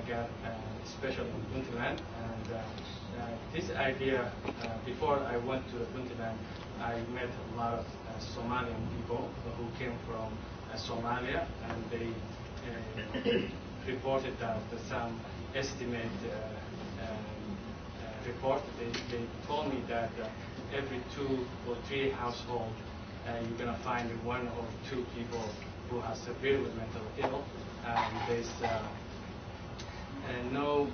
got especially in Puntland. And this idea, before I went to Puntland, I met a lot of Somalian people who came from Somalia, and they reported that some estimate report, they told me that every 2 or 3 households, you're going to find 1 or 2 people who are severely mental ill, and there's no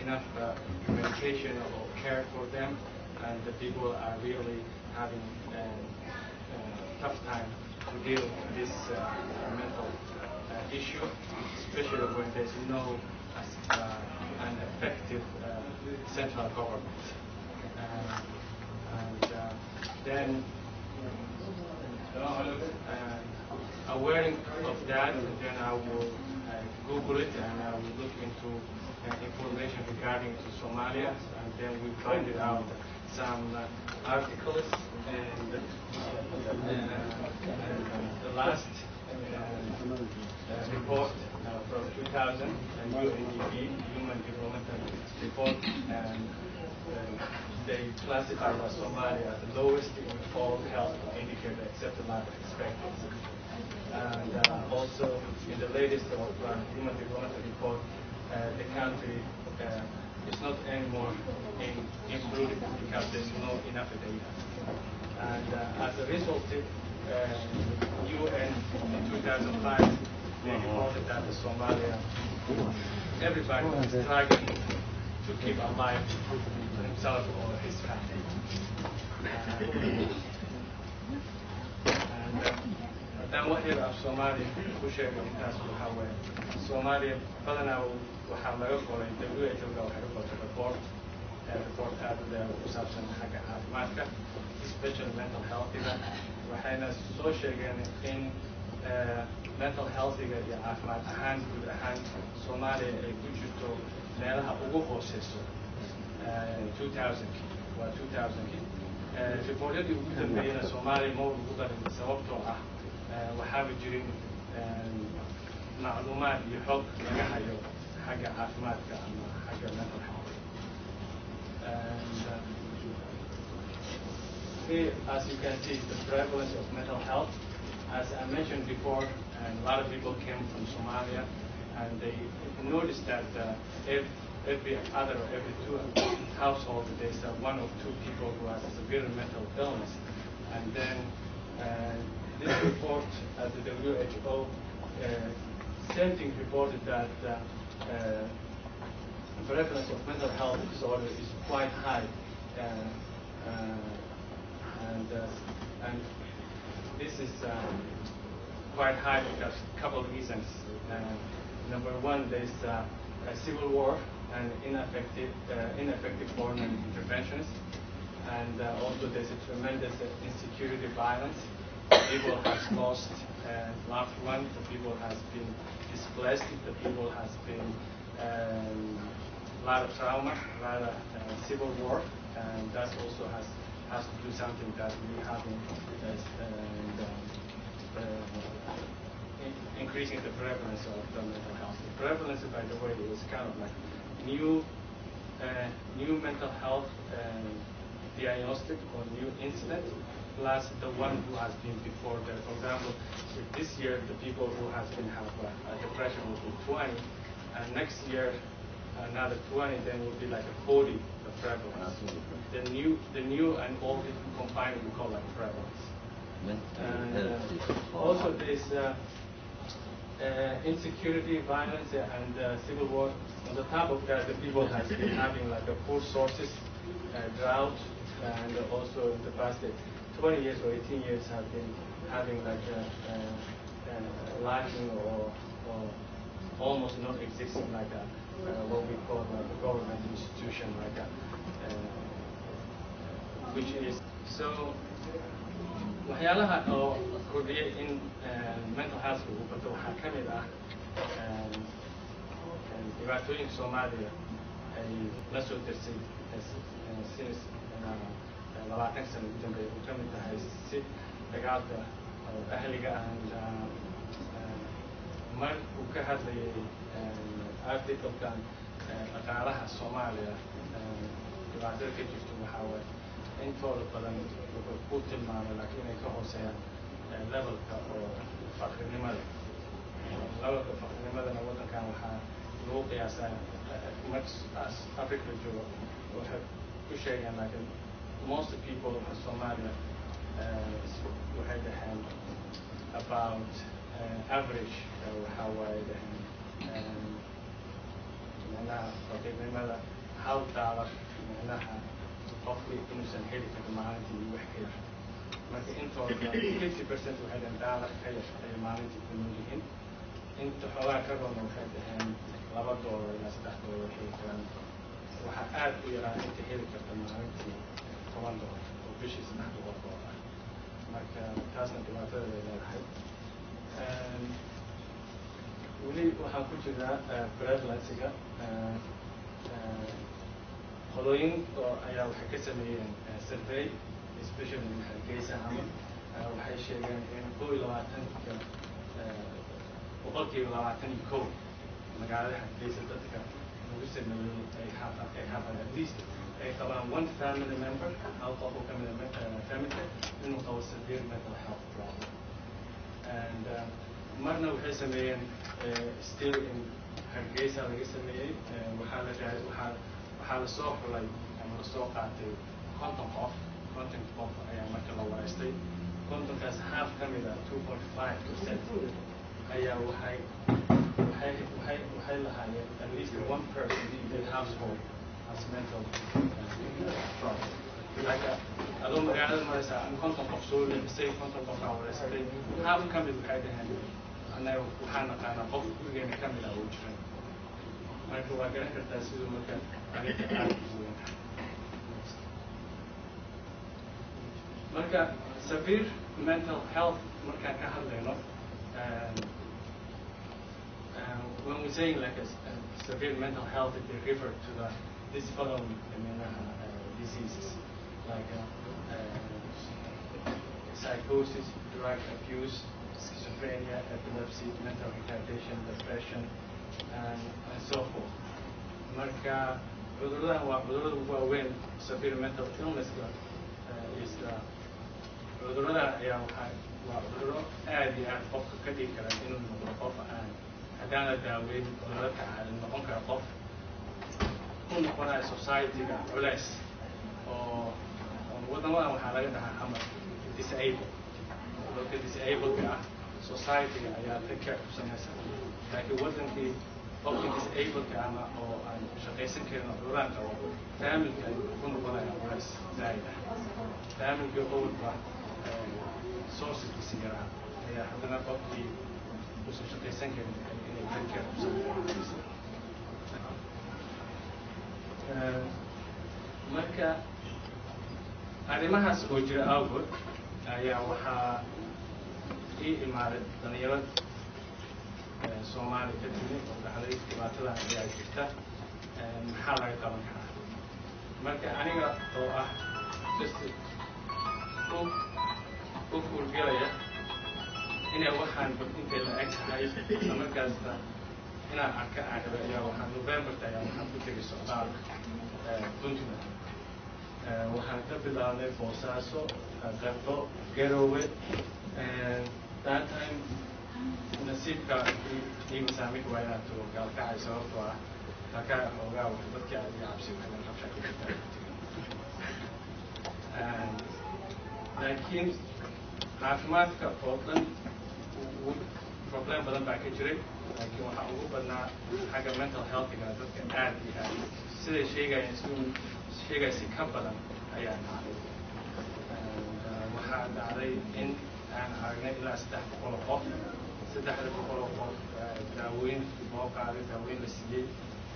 enough medication or care for them, and the people are really having a tough time to deal with this mental issue, especially when there's no an effective central government. Then aware of that, then I will Google it and I will look into information regarding to Somalia, and then we find it out some articles, and the last report from 2000, UNDP, Human Development Report, and they classified Somalia as the lowest in all health indicators except the life expectancy. And also in the latest of Human Development Report, the country is not anymore improving because there's no enough data. And as a result, UN in 2005 they reported that in Somalia, everybody was struggling to keep alive himself or his family. Haddaan wax yar af Soomaaliya ku sheego intaas waxaa weeye Soomaaliya badanaa waxaa laga qoray WHO-ga waxay u qortay report aad u saabsan xagga caafimaadka, especially mental health-iga, waxayna soo sheegeen in mental health-iga iyo caafimaad ahaan guud ahaan Soomaaliya ay ku jirto meelaha ugu hooseyso 2000-kii waa 2000-kii. Reportyadii ugu dambeeyana Soomaaliya ma ugu darin sababtoo ah waxaaba jirin macluumaad iyo xog laga hayo xagga caafimaadka ama xagga mental health. Here, as you can see, the prevalence of mental health, as I mentioned before, and a lot of people came from Somalia, and they noticed that every other or every 2 households, there's 1 or 2 people who have severe mental illness. And then this report at the WHO, same thing reported that the prevalence of mental health disorder is quite high. And this is quite high because a couple of reasons. Number 1, there's a civil war and ineffective foreign interventions, and also there's a tremendous insecurity violence. People have lost loved ones, the people has been displaced, the people has been a lot of trauma, a lot of civil war, and that also has to do something that we have increasing the prevalence of the mental health. The prevalence, by the way, is kind of like new mental health diagnostic or new incident, plus the one who has been before that. For example, this year the people who has been have depression will be 20, and next year another 20, then will be like a 40 the prevalence. The new and old combined we call like prevalence. And also there's insecurity, violence, and civil war. On the top of that, the people has been having like a poor sources, drought, and also in the past 20 years or 18 years have been having like lacking or almost not existing like what we call like a government institution like which is so. waxyaalaha oo kordhiyay in mental health uu bato waxaa ka mid ah dhibaatooyinka Soomaaliya ay la soo dersay since 20 sano ugu dambeeyay uu ka mid tahay si dagaalka ahliga and mar uu ka hadlayay articlekan dhaqaalaha Soomaaliya dhibaatada ka jirto waxaa waaye intooda badan wuxuu ku tilmaamay laakiin ay ka hooseeyaan levelka oo faqrinimada. Levelka faqrinimadana waddankan waxaa lagu qiyaasaa much as Africa joogo waxay ku sheegeen laakiin most people in Somalia waxay dhaheen about average waxaa waaye dhaheen micnaha faqrinimada $1 micnaha qofkii inuusan heli karin maalintii wax ka yar. Marka intooda 50% waxay dhaheen $1 ka yar ay maalintii ku nool yihiin. inta xoogaa ka roona waxay dhaheen $2 ilaa $3 heli karaan. waxaa aad u yaraa inta heli karta maalintii $10 oo bishii $300 ah. marka taasna dhibaatada ay leedahay. weli waxaan ku jirnaa prevalency-ga qolooyin oo ayaa waxay ka sameeyeen survey especially Hargeysa ama waxay sheegeen in 21% magaalada Hargeysa dadka lagu sameeyey ay have at least ay qabaan one family member hal qof oo ka mid ah family inuu qabo severe mental health problem. and marna waxay sameeyeen still in Hargeysa laga sameeyey waxaa la soo xulay ama la soo qaatay 50 qof ayaa marka la wareystay. 50kaas half ka mid ah 2.5% ayaa waxay lahaayeen at least one person in the household has mental problem. like adoo magaalada maraysa 50 qof soo leexisay 50 qof aa wareystay half ka mid waxay dhaheen anaga waxaan naqaanaa qof gurigeena ka mid ah uu jiran. marka waa garan kartaa siduu marka arrinta aad u weyn tahay. marka severe mental health markaan ka hadlayno when we say like severe mental health they refer to this following diseases like psychosis, drug abuse, schizophrenia, epilepsy, mental retardation, depression, and so forth. marka cudurradan waa cudurrada ugu waaweyn. severe mental illness is cudurradan ayaa waa cudurro aad iyo aad qofka ka dhigi kara inuu noqdo qof aan haddaan la daaweyn cudurrada noqon kara qof ku noqonaya society-ga culays oo waddamadan waxaa laga dhahaa hamar disable. dadka disableka ah society-ga ayaa take care ku samaysan. laakiin waddankii qofka disableka ama oo aan shaqaysan karin oo cudurraan qabo familka ku noqonaya culays zaa'id ah. familka qowlba sourcekiisa yaraa ayaa haddana qofkii uusan shaqaysan karin inay take care ku sameeyaan. marka arrimahaas oo jira awgood ayaa waxaa ii imaaday dhalinyarad Soomaali ka timid oo dhacday dhibaatadan ayaa jirta maxaa laga qaban karaa. marka aniga oo ah just u furgelaya inay waxaan intay la eg tahay markaasna inaan arka aan raba ayaa waxaan November-ta ayaa waxaan ku tegay socdaal Puntland. waxaan ka bilaabnay Boosaaso, Qardho, Garowe. that time nasiibka ii masaamix waa inaan tago gaalkacay sababtoo ah halkaa xoogaa wax dadka aad iga cabsi waxay rabsha ka jirtaa. laakiin caafimaadka oo dhan problem badan baa ka jiray. laakiin waxaa ugu badnaa xagga mental health-ga dadka aad iyo aad siday sheegayeen sheegaysi ka badan ayaa dhacday. waxaa dhacday in aan aragnay ilaa 300 qof. 300 qof daawooyin loo qaaday, daawooyin la siiyey.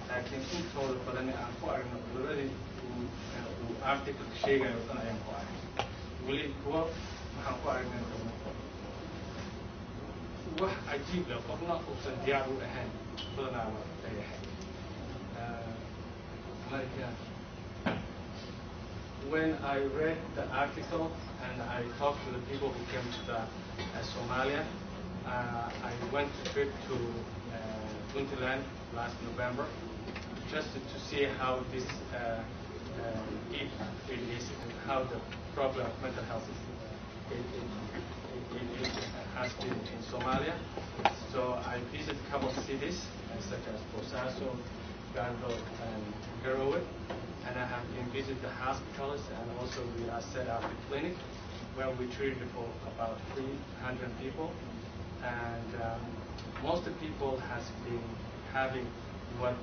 laakiin intooda badan aan ku aragno cudurradii uu article-ka sheegayo dhan ayaan ku aragnay. weli kuwa waxaan ku aragnay wax cajiib leh qofna uusan diyaar u ahayn badanaaba ay ahayd. marka when I read the article and I talked to the people who came to Somalia, I went to trip to Puntland last November just to see how this it is and how the problem of mental health has been in Somalia. So I visited a couple of cities such as Bosaso, Gardo, and Garowe, and I have been visited the hospitals, and also we have set up a clinic where we treated for about 300 people, and most of the people has been having what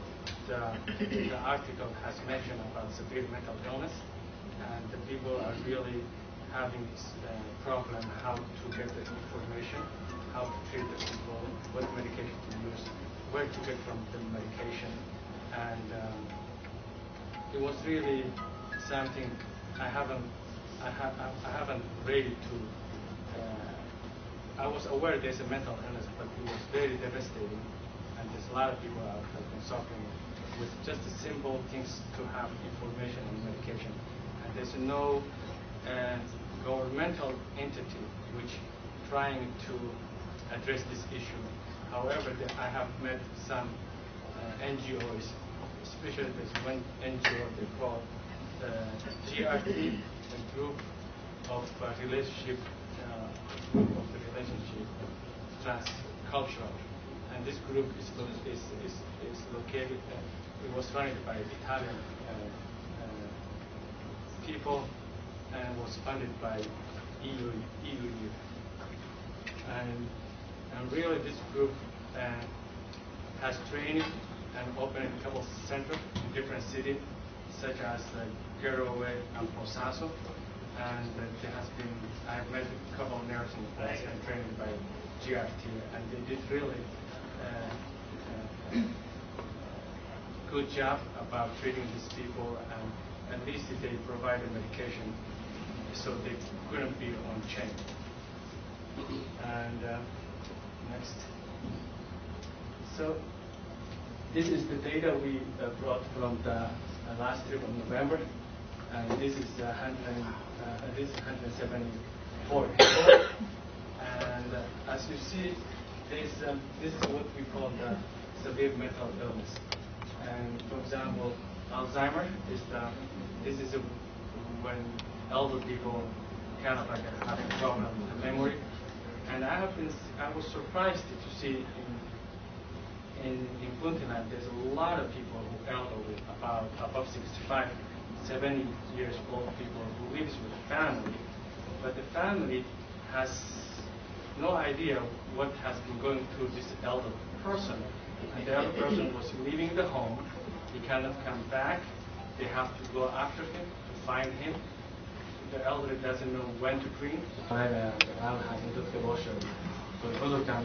the article has mentioned about severe mental illness, and the people are really having this problem how to get the information, how to treat the people, what medication to use, where to get from the medication, and it was really something I haven't ready to. I was aware there's a mental illness, but it was very devastating, and there's a lot of people out have been suffering with just the simple things to have information and medication, and there's no governmental entity which trying to address this issue. However, I have met some NGOs, especially there's one NGO they call GRT, a group of relationship, transcultural, and this group is located. It was funded by Italian people and was funded by EU. And really, this group has trained and opened a couple of centers in different cities, such as Garowe and Bosaso. And there has been, I have met a couple of nurses in the past and trained by GRT, and they did really good job about treating these people, and at least they provided medication so they couldn't be on chain. And next. So this is the data we brought from the last trip in November, and this is 174 people. And as you see, this is what we call the severe mental illness. And for example, Alzheimer is this is when elder people kind of like having problem with the memory. And I was surprised to see in Puntland there's a lot of people who are elderly, about above 65, 70 years old people who lives with the family, but the family has no idea what has been going through this elder person. And the elder person was leaving the home, he cannot come back, they have to go after him to find him. The elder doesn't know when to clean.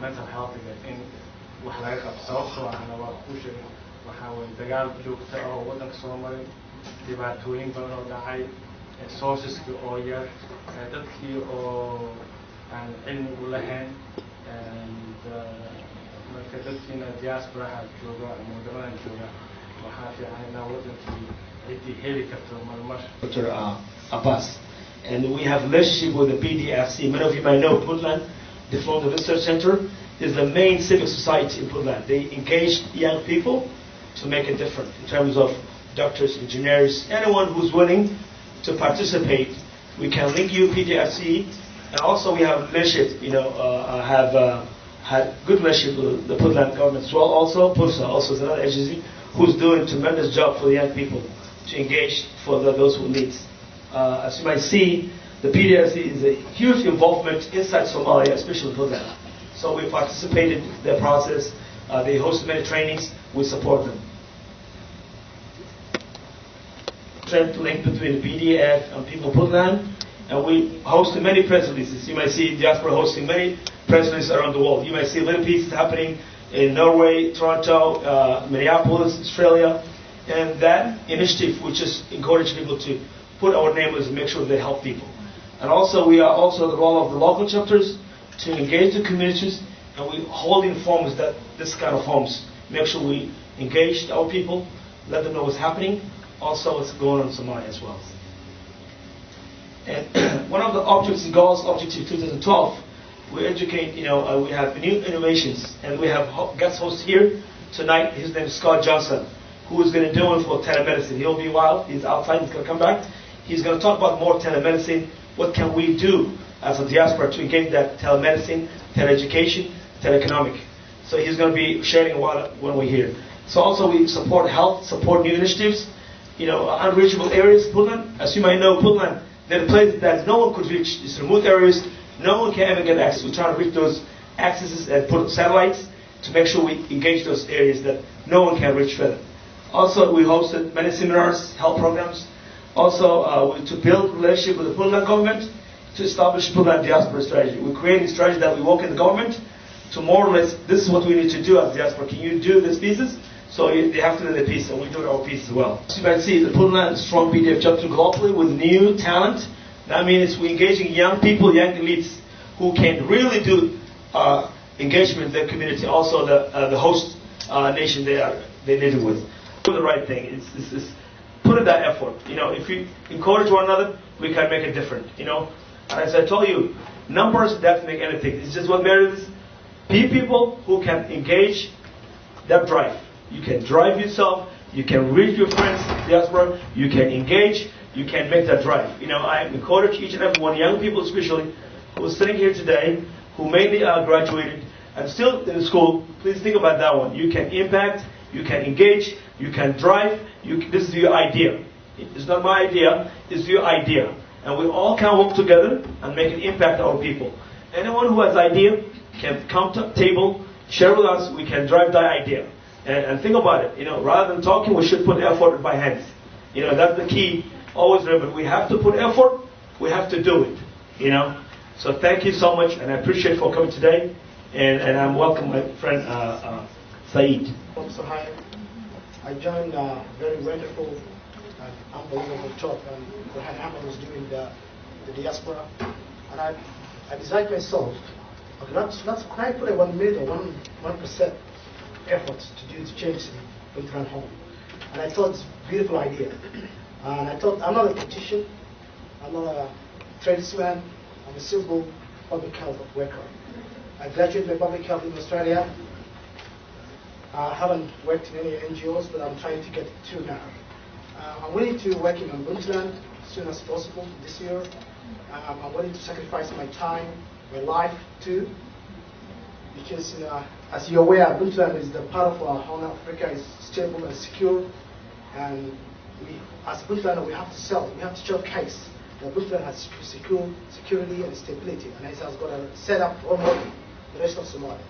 mental health in wax laga qabto sababtoo ah waa ku sheegay waxa way dagaal joogto oo wadanka Soomaaliya dhibaatooyin badan oo dhacay sourceska oo yar dadkii oo aan cilmi u lahayn marka dadkiina diaspora jooga ama wadamadan jooga waxaa fiican in wadankii cidii heli karto marmar Dr. Abbas. And we have a relationship with the PDFC. Many of you might know Puntland, the Diploma Research Center, is the main civic society in Puntland. They engage young people to make a difference in terms of doctors, engineers, anyone who's willing to participate. We can link you PDFC, and also we have relationship. Had good relationship with the Puntland government as well. Also, PUSA also is another agency who's doing a tremendous job for the young people to engage for those who need. As you might see, the PDSC is a huge involvement inside Somalia, especially Puntland. So we participated in their process. They hosted many trainings. We support them. Strength link between the PDF and people Puntland, and we hosted many press releases. You might see Diaspora hosting many press releases around the world. You might see little pieces happening in Norway, Toronto, Minneapolis, Australia, and that initiative which just encourage people to put our names and make sure they help people. And also we are also the role of the local chapters to engage the communities, and we holding forums that this kind of forums make sure we engage our people, let them know what's happening, also what's going on in Somalia as well. And one of the objectives and goals, Objective 2012, We educate, we have new innovations, and we have guest host here tonight. His name is Scott Johnson, who is going to do it for telemedicine. He'll be wild. He's outside. He's going to come back. He's going to talk about more telemedicine. What can we do as a diaspora to engage that telemedicine, teleeducation, teleeconomic? So he's going to be sharing a lot when we're here. So also we support health, support new initiatives, unreachable areas. Puntland, as you might know, Puntland, they're places that no one could reach. It's remote areas. No one can ever get access. We're trying to reach those accesses and put satellites to make sure we engage those areas that no one can reach further. Also, we hosted many seminars, health programs. Also, to build relationship with the Puntland government, to establish Puntland diaspora strategy. We're creating a strategy that we work in the government to more or less, this is what we need to do as diaspora. Can you do these pieces? So they have to do their piece, and we do our piece as well. As you can see, the Puntland is a strong PDF chapter globally with new talent. That means we're engaging young people, young elites, who can really do engagement in their community. Also, the host nation they're living with. Do the right thing. It's put in that effort. If we encourage one another, we can make a difference. And as I told you, numbers doesn't make anything. It's just what matters. Be people who can engage that drive. You can drive yourself. You can reach your friends, diaspora. You can engage. You can make that drive. I encourage each and every one, young people especially, who are sitting here today, who mainly are graduated and still in school. Please think about that one. You can impact. You can engage. You can drive. This is your idea. It's not my idea. It's your idea. And we all can work together and make an impact on our people. Anyone who has idea can come to the table, share with us. We can drive that idea. And think about it. Rather than talking, we should put effort by hands. That's the key. Always remember, we have to put effort. We have to do it. So thank you so much, and I appreciate for coming today. And I'm welcome my friend Saeed. So hi, I joined a very wonderful and unbelievable talk and burhan1 was doing the diaspora, and I designed myself. Not can I put a 1 minute or 1% effort to change the Puntland home, and I thought it's a beautiful idea. And I thought I'm not a politician, I'm not a tradesman, I'm a simple public health worker. I graduated my public health in Australia. I haven't worked in any NGOs, but I'm trying to get to now. I'm willing to work in Puntland as soon as possible this year. I'm willing to sacrifice my time, my life too, because as you're aware, Puntland is the part of our Horn Africa is stable and secure, and as Puntland we have to sell, we have to showcase that Puntland has security and stability, and it has got a set up almost the rest of Somalia.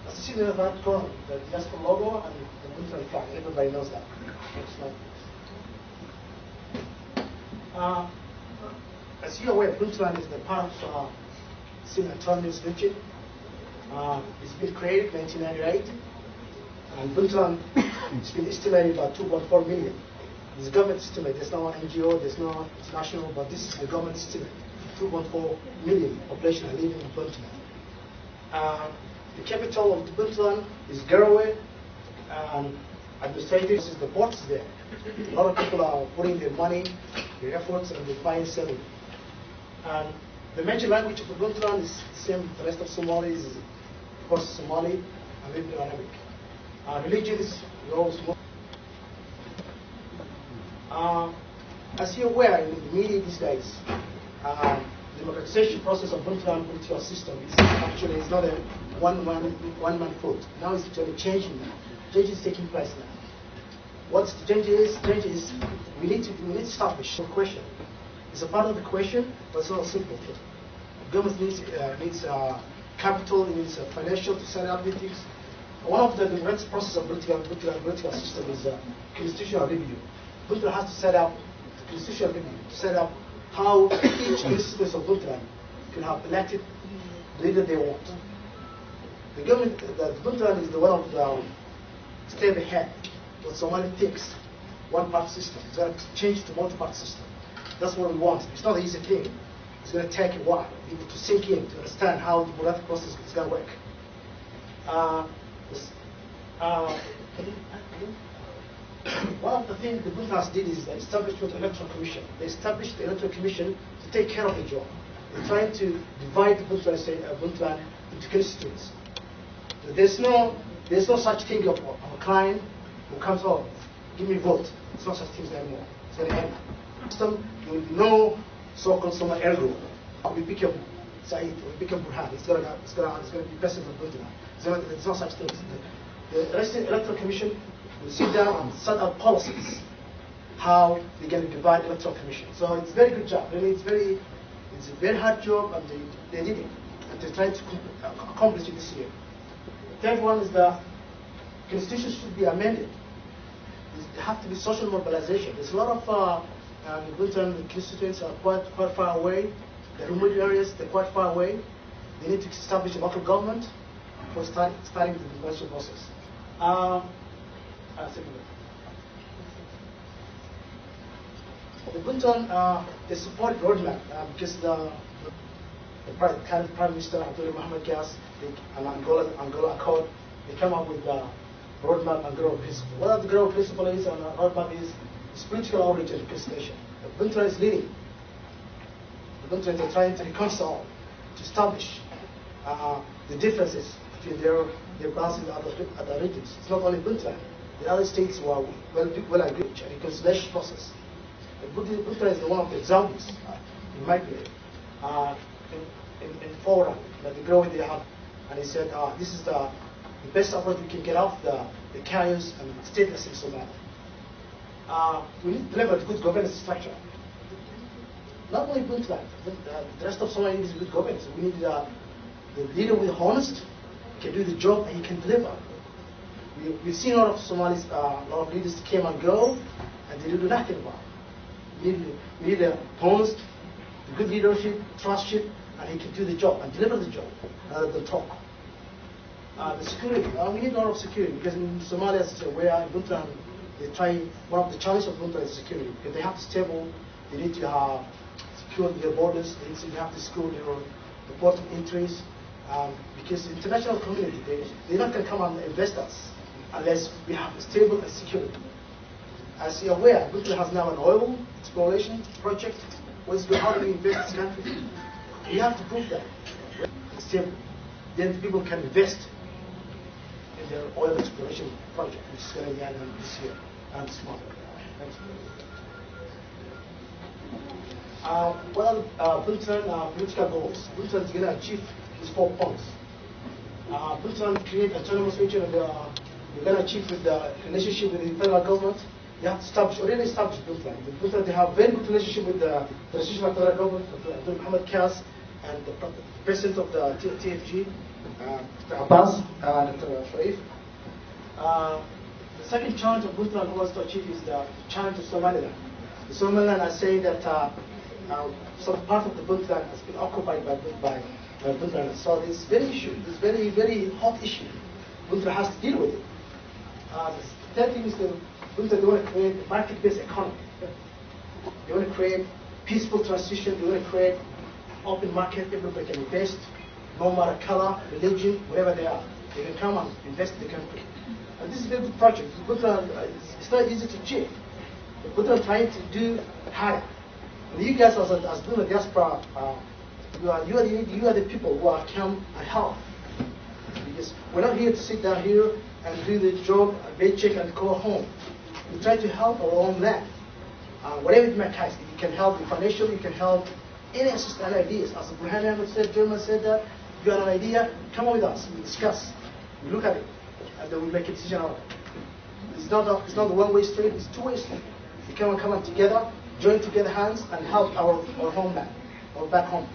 As you see the right corner, the Diaspora logo and the Puntland flag, everybody knows that. As you're aware, Puntland is the part of Sim Autonomous region. It's been created in 1998, and Puntland it's been estimated about 2.4 million. It's a government estimate. There's no NGO, there's no international, but this is the government estimate. 2.4 million population are living in Puntland. The capital of Puntland is Garowe. Administrative is the ports there. A lot of people are putting their money, their efforts, and they're buying, selling. And the major language of Puntland is the same with the rest of Somalia, is of course Somali and Hebrew Arabic. Religion is always more. As you're aware, in the media these days, the democratization process of Puntland political system is actually not a one-man vote. Now it's actually changing now. Change is taking place now. What the change is we need to establish a question. It's a part of the question, but it's not a simple thing. Government needs capital, it needs financial to set up meetings. One of the democratic process of political system is constitutional review. Puntland has to set up the constitutional review, to set up how each constituency of Puntland can have elected the leader they want. The government, the Puntland is the one of the step ahead. What Somalia thinks, one-party system. It's going to change to multi-party system. That's what we want. It's not an easy thing. It's going to take a while people to sink in, to understand how the democratic process is going to work. One of the things the Puntland did is the establishment of the Electoral Commission. They established the Electoral Commission to take care of the job. they're trying to divide the Puntland into constituents. So there's no such thing of a client who comes, oh, give me a vote. It's not such things anymore. It's going to end. There will be no so-called Somali ergo. We pick up Said, we pick up Burhan. It's going to be president of Puntland. There's no such things. The Electoral Commission will sit down and set out policies how they're going to divide the Electoral Commission. So it's a very good job. Really, it's a very hard job, and they did it. And they're trying to accomplish it this year. The third one is the Constitution should be amended. There have to be social mobilization. There's a lot of Puntland constituents are quite far away. The remote areas, they're quite far away. They need to establish a local government for starting the democratic process. The Puntland, they support roadmap because the current Prime Minister Mohammed Gas and Angola Accord, they come up with the roadmap and growth principle. What the growth principle is and the roadmap is political outreach and reconciliation. The Puntland is leading. The Puntland are trying to reconcile, to establish the differences between their balance and other regions. It's not only Puntland. The other states who are well agreed a reconciliation process. Puntland is one of the examples in my view. In forum that the growing they have, and he said this is the best approach we can get off the chaos and stateless in Somalia. We need to deliver good governance structure. Not only Puntland, the rest of Somalia needs good governance. We need the leader with honest, can do the job and he can deliver. We've seen a lot of Somalis, a lot of leaders came and go, and they do nothing about it. We need a honest, good leadership, trustship, and he can do the job and deliver the job rather than talk. The security, we need a lot of security because in Somalia, where in Puntland, one of the challenges of Puntland is security. Because they have to stable, they need to secure their borders, they have to secure the port of entries. Because the international community, they're not going to come and invest us unless we have stable and security. As you're aware, Puntland has now an oil exploration project. How do we invest this country? We have to prove that it's stable. Then people can invest in their oil exploration project, which is going to be happening this year and this month. What are Puntland political goals? Puntland is going to achieve these 4 points. Puntland create autonomous region, and we're going to achieve with the relationship with the federal government. They have to already established Puntland. Puntland, they have very good relationship with the transitional federal government, Dr. Mohammed Gas, and the president of the TFG, Dr. Abbas, Dr. Sharif. The second challenge of Puntland wants to achieve is the challenge of Somaliland. The Somaliland are saying that some part of the Puntland has been occupied by Puntland. So this very hot issue. Puntland has to deal with it. The third thing is that Puntland, they want to create a market-based economy. They want to create peaceful transition. They want to create open market. Everybody can invest, no matter color, religion, wherever they are. They can come and invest in the country. And this is a very good project. Puntland, it's not easy to achieve. Puntland trying to do harder. And you guys, as doing the diaspora, you are the people who are come and help. Because we're not here to sit down here and do the job, paycheck, and go home. We try to help our own land. Whatever it might cost, you can help financially, you can help any assistance ideas. As burhan1 said, German said that, if you have an idea, come with us, we discuss, we look at it, and then we make a decision out of it. It's not a one-way street, it's a two-way street. We come together, join together hands, and help our homeland, our back home.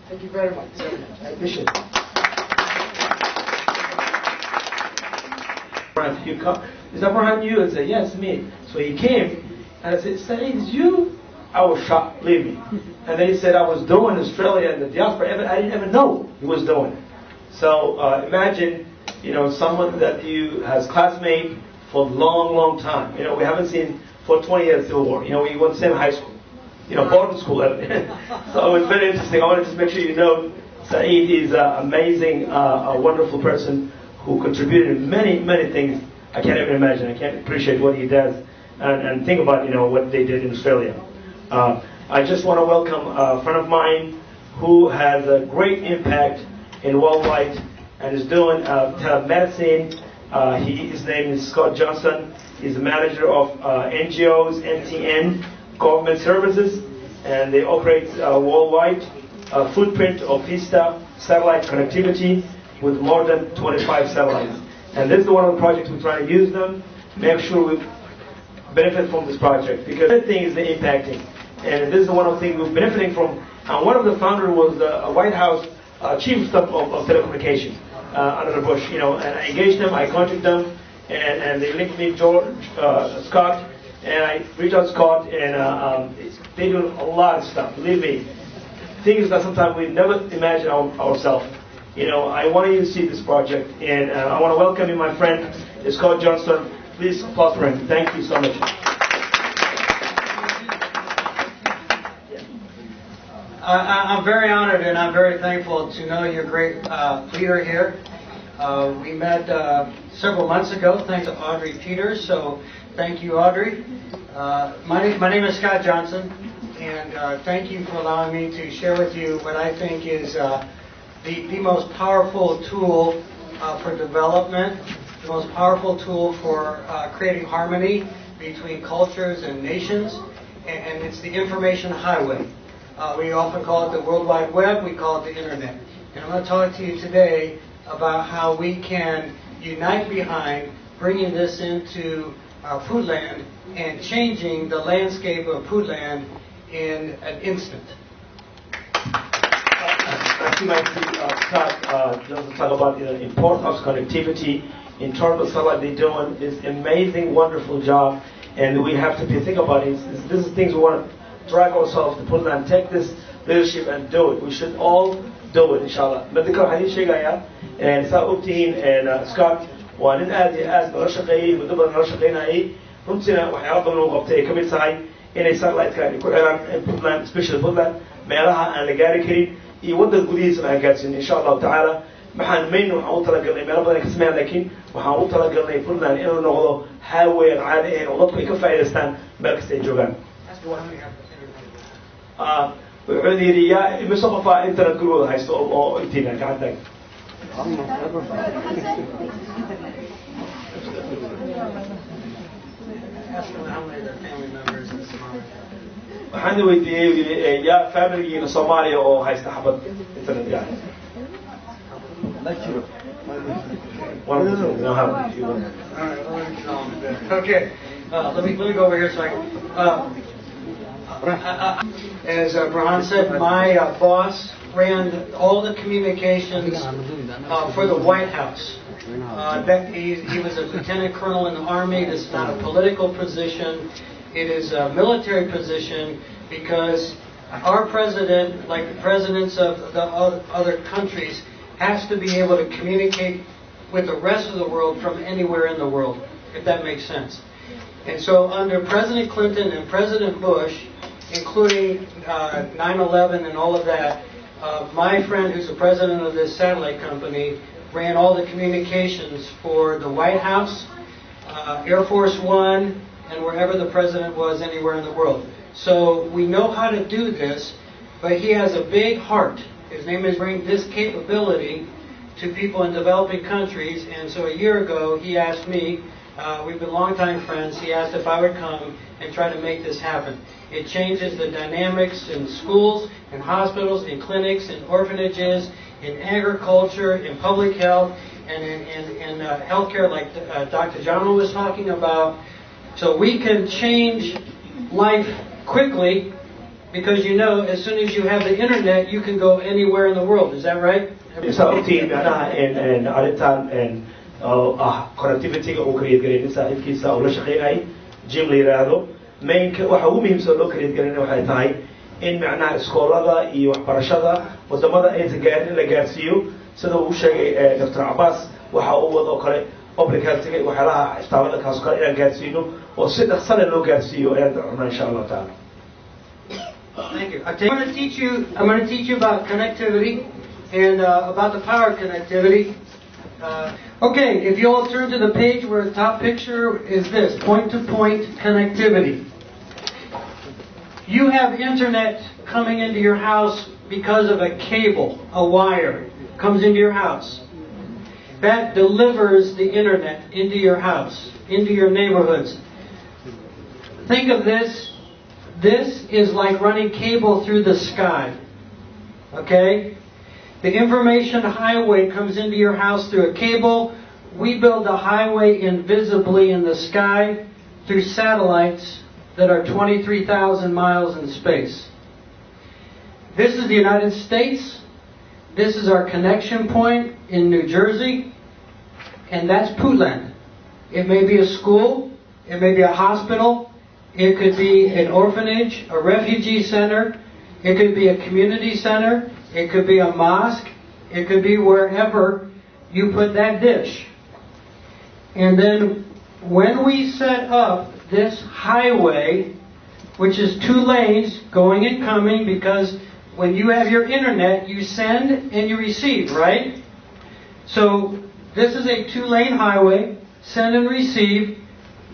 Thank you very much. I appreciate it. Is that Burhan you? I said, yes, me. So he came, and I said, Said, it's you? I was shocked, believe me. And then he said, I was doing Australia and the diaspora. I didn't even know he was doing it. So imagine, someone that you has classmate for a long, long time. We haven't seen for 20 years Civil War. We went to the same high school, boarding school. So it was very interesting. I want to just make sure you know, Said is an amazing, a wonderful person who contributed in many, many things. I can't even imagine. I can't appreciate what he does and think about, what they did in Australia. I just want to welcome a friend of mine who has a great impact in worldwide and is doing telemedicine. His name is Scott Johnson. He's the manager of NGOs, MTN, government services, and they operate worldwide. Footprint of VISTA satellite connectivity with more than 25 satellites. And this is one of the projects we're trying to use them, make sure we benefit from this project, because the thing is the impacting. And this is one of the things we're benefiting from. And one of the founders was the White House chief of staff of telecommunication under Bush, and I engaged them, I contacted them, and they linked me Scott, and I reached out to Scott, and they do a lot of stuff, believe me. Things that sometimes we never imagine ourselves. I want you to see this project, and I want to welcome you, my friend, Scott Johnson. Please applause for him. Thank you so much. I'm very honored and I'm very thankful to know you're a great leader here. We met several months ago, thanks to Audrey Peters, so thank you, Audrey. My name is Scott Johnson, and thank you for allowing me to share with you what I think is the most powerful tool for development, the most powerful tool for creating harmony between cultures and nations, and it's the information highway. We often call it the World Wide Web, we call it the Internet. And I'm going to talk to you today about how we can unite behind bringing this into Foodland and changing the landscape of Foodland in an instant. I'd like to Scott just talk about the importance of connectivity in terms of satellite they're doing. It's amazing, wonderful job, and we have to think about it. This is things we want to drag ourselves to put and take this leadership and do it. We should all do it, inshallah. Medical hadith shegaya, and Saubtin and Scott, one in as Rashaqay, with the Rashaqay, Rumsina, Wahab, of take a bit side in a satellite kind of Puntland, special Puntland, Melaha and Legari Kiri, he would the goodies and I get in, inshallah ta'ala. maxaan maynu waxaan u talagalnay meelo badan ka sameeyaan laakiin waxaan u talagalnay Puntland inuu noqdo highway aan caadi ahayn oo dadku ay ka faa'iidaystaan meel kasta ay joogaan. wuxuu yidhi yaa imise qofaa internet gurigooda haysto oo intiina gacantaag. waxaan weydiiyey yaa familigiina Soomaaliya oo haysta xabad internet gaar. Okay, let me go over here so I can. As Burhan said, my boss ran all the communications for the White House. He was a lieutenant colonel in the Army. This is not a political position. It is a military position because our president, like the presidents of the other countries, has to be able to communicate with the rest of the world from anywhere in the world, if that makes sense. And so under President Clinton and President Bush, including 9/11 and all of that, my friend who's the president of this satellite company ran all the communications for the White House, Air Force One, and wherever the president was anywhere in the world. So we know how to do this, but he has a big heart. His name is bring this capability to people in developing countries, and so a year ago he asked me, we've been longtime friends, he asked if I would come and try to make this happen. It changes the dynamics in schools, in hospitals, in clinics, in orphanages, in agriculture, in public health, and in healthcare like Dr. Jama was talking about. So we can change life quickly because as soon as you have the internet, you can go anywhere in the world. Is that right? connectivity uu create gareeyay saaxiibkiisa oo la shaqeynay Jim la yiraahdo mainka waxa ugu muhiimsan loo create gareeyay waxay tahay in macnaha iskoolada iyo waxbarashada wadamada ay gaarin la gaarsiiyo sida uu sheegay Dr. Abbas waxa uu wado kale public health waxyaalaha istaamada kaas kale inaan gaarsiino oo si dhaqso leh loo gaarsiiyo ayaan rabnaa insha Allah taala. Thank you. I'm going to teach you about connectivity and about the power connectivity. Okay, if you'll turn to the page where the top picture is this, point-to-point connectivity. You have internet coming into your house because of a cable, a wire, comes into your house. That delivers the internet into your house, into your neighborhoods. Think of this. This is like running cable through the sky. Okay? The information highway comes into your house through a cable. We build the highway invisibly in the sky through satellites that are 23,000 miles in space. This is the United States. This is our connection point in New Jersey. And that's Puntland. It may be a school. It may be a hospital. It could be an orphanage, a refugee center. It could be a community center. It could be a mosque. It could be wherever you put that dish. And then when we set up this highway, which is 2 lanes going and coming, because when you have your internet, you send and you receive, right? So this is a 2-lane highway, send and receive.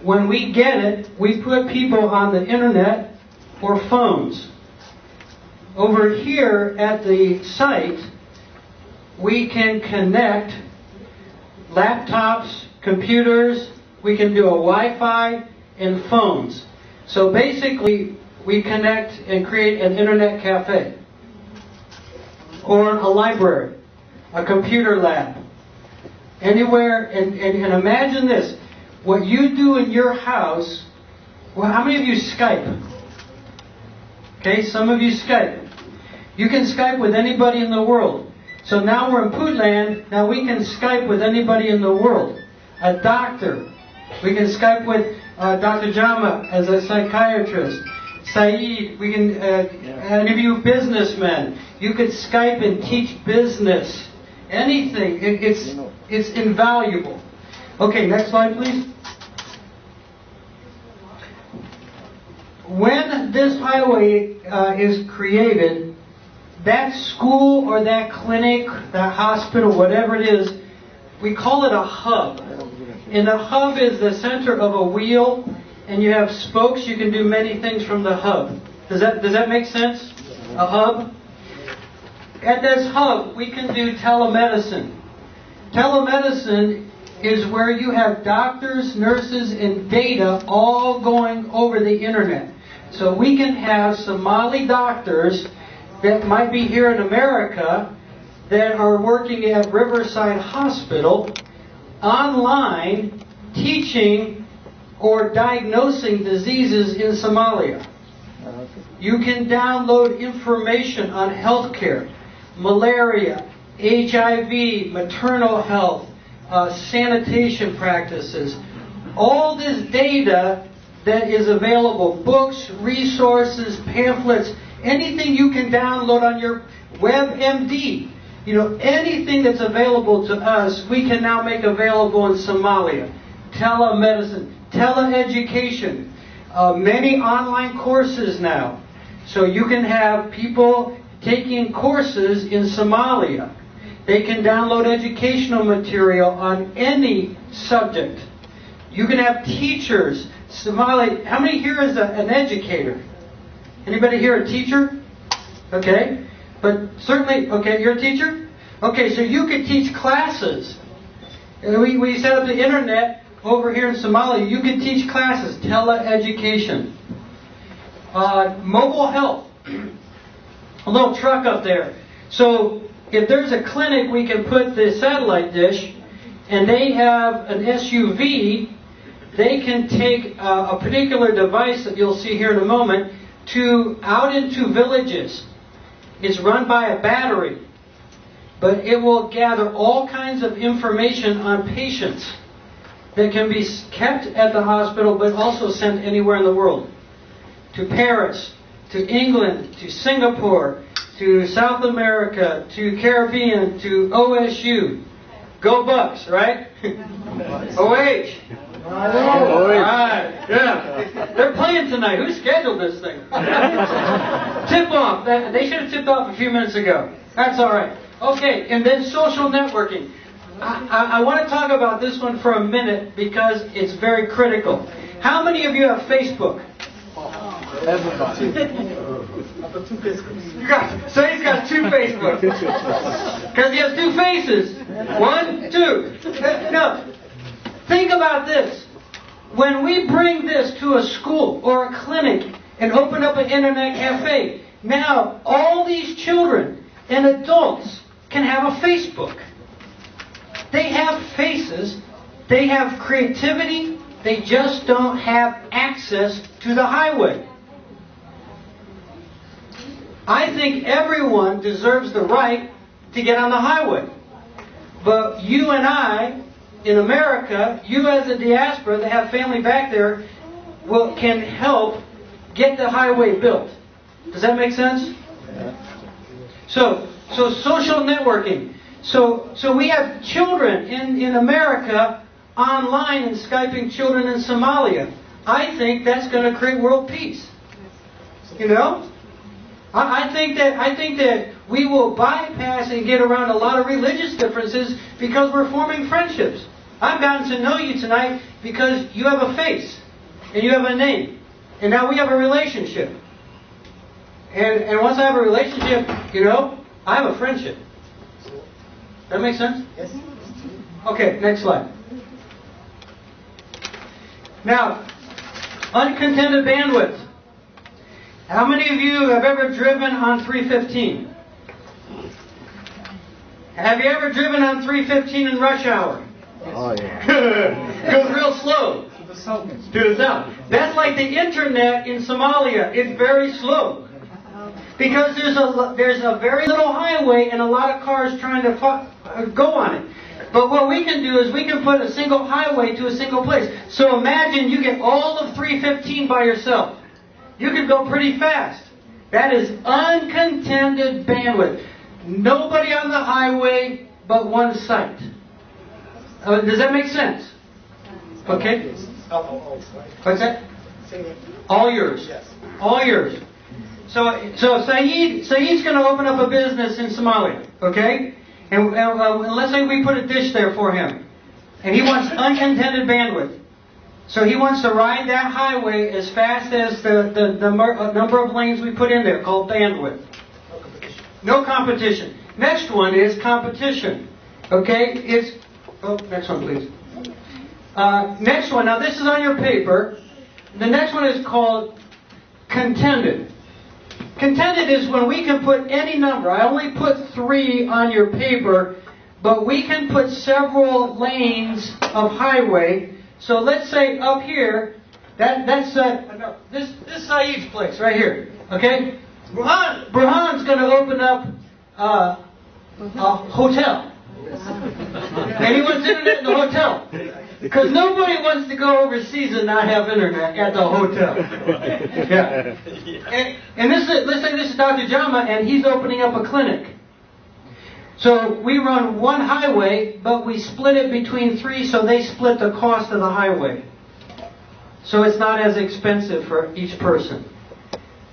When we get it, we put people on the internet or phones. Over here at the site, we can connect laptops, computers, we can do a Wi-Fi, and phones. So basically, we connect and create an internet cafe, or a library, a computer lab, anywhere. And imagine this, what you do in your house. Well, how many of you Skype? Okay, some of you Skype. You can Skype with anybody in the world. So now we're in Puntland, now we can Skype with anybody in the world. A doctor. We can Skype with Dr. Jama as a psychiatrist. Saeed, we can interview businessmen. You could Skype and teach business. Anything. It's invaluable. Okay, next slide, please. When this highway is created, that school or that clinic, that hospital, whatever it is, we call it a hub. And a hub is the center of a wheel, and you have spokes. You can do many things from the hub. Does that make sense? A hub? At this hub, we can do telemedicine. Telemedicine is where you have doctors, nurses, and data all going over the internet. So we can have Somali doctors that might be here in America that are working at Riverside Hospital online teaching or diagnosing diseases in Somalia. You can download information on healthcare, malaria, HIV, maternal health, sanitation practices. All this data that is available, books, resources, pamphlets, anything you can download on your WebMD. You know, anything that's available to us, we can now make available in Somalia. Telemedicine, teleeducation, many online courses now. So you can have people taking courses in Somalia. They can download educational material on any subject. You can have teachers. Somali, how many here is an educator? Anybody here a teacher? Okay. But certainly, okay, you're a teacher? Okay, so you could teach classes. We set up the internet over here in Somalia. You could teach classes, teleeducation. Mobile health. A little truck up there. So if there's a clinic, we can put the satellite dish, and they have an SUV. They can take a particular device that you'll see here in a moment out into villages. It's run by a battery, but it will gather all kinds of information on patients that can be kept at the hospital, but also sent anywhere in the world. To Paris, to England, to Singapore, to South America, to Caribbean, to OSU. Go Bucks, right? OH. All right, yeah. They're playing tonight. Who scheduled this thing? Tip off. They should have tipped off a few minutes ago. That's all right. Okay, and then social networking. I want to talk about this one for a minute because it's very critical. How many of you have Facebook? I've got 2 Facebooks. So he's got 2 Facebooks. Because he has 2 faces. 1, 2. No. Think about this. When we bring this to a school or a clinic and open up an internet cafe, now all these children and adults can have a Facebook. They have faces. They have creativity. They just don't have access to the highway. I think everyone deserves the right to get on the highway. But you and I, in America, you as a diaspora that have family back there, can help get the highway built. Does that make sense? So social networking. So we have children in America online and Skyping children in Somalia. I think that's going to create world peace. You know? I think that we will bypass and get around a lot of religious differences because we're forming friendships. I've gotten to know you tonight because you have a face and you have a name. And now we have a relationship. And once I have a relationship, you know, I have a friendship. That makes sense? Yes. Okay, next slide. Now, uncontended bandwidth. How many of you have ever driven on 315? Have you ever driven on 315 in rush hour? Oh, yeah. It goes real slow. To the south. That's like the internet in Somalia. It's very slow. Because there's a very little highway and a lot of cars trying to go on it. But what we can do is we can put a single highway to a single place. So imagine you get all of 315 by yourself. You can go pretty fast. That is uncontended bandwidth. Nobody on the highway but one site. Does that make sense? Okay? What's that? All yours. Yes. All yours. So Saeed's going to open up a business in Somalia, okay? And let's say we put a dish there for him. And he wants uncontended bandwidth. So he wants to ride that highway as fast as the number of lanes we put in there, called bandwidth. No competition. Next one is competition. Okay? Next one, please. Next one. Now, this is on your paper. The next one is called contended. Contended is when we can put any number. I only put 3 on your paper, but we can put several lanes of highway. So let's say up here, that's this Saeed's place right here. Okay, Burhan's going to open up a hotel, and he wants internet in the hotel. Because nobody wants to go overseas and not have internet at the hotel. Yeah. And let's say this is Dr. Jama, and he's opening up a clinic. So we run one highway, but we split it between 3, so they split the cost of the highway. So it's not as expensive for each person.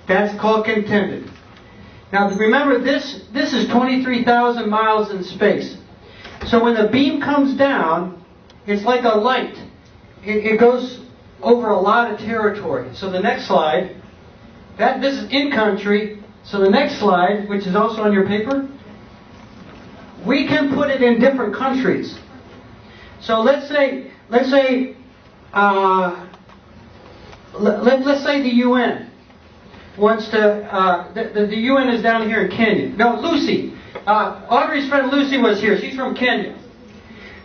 That's called contended. Now remember, this is 23,000 miles in space. So when the beam comes down, it's like a light. It goes over a lot of territory. So the next slide, this is in country. So the next slide, which is also on your paper, we can put it in different countries. So let's say the UN wants to. The UN is down here in Kenya. No, Lucy. Audrey's friend Lucy was here. She's from Kenya.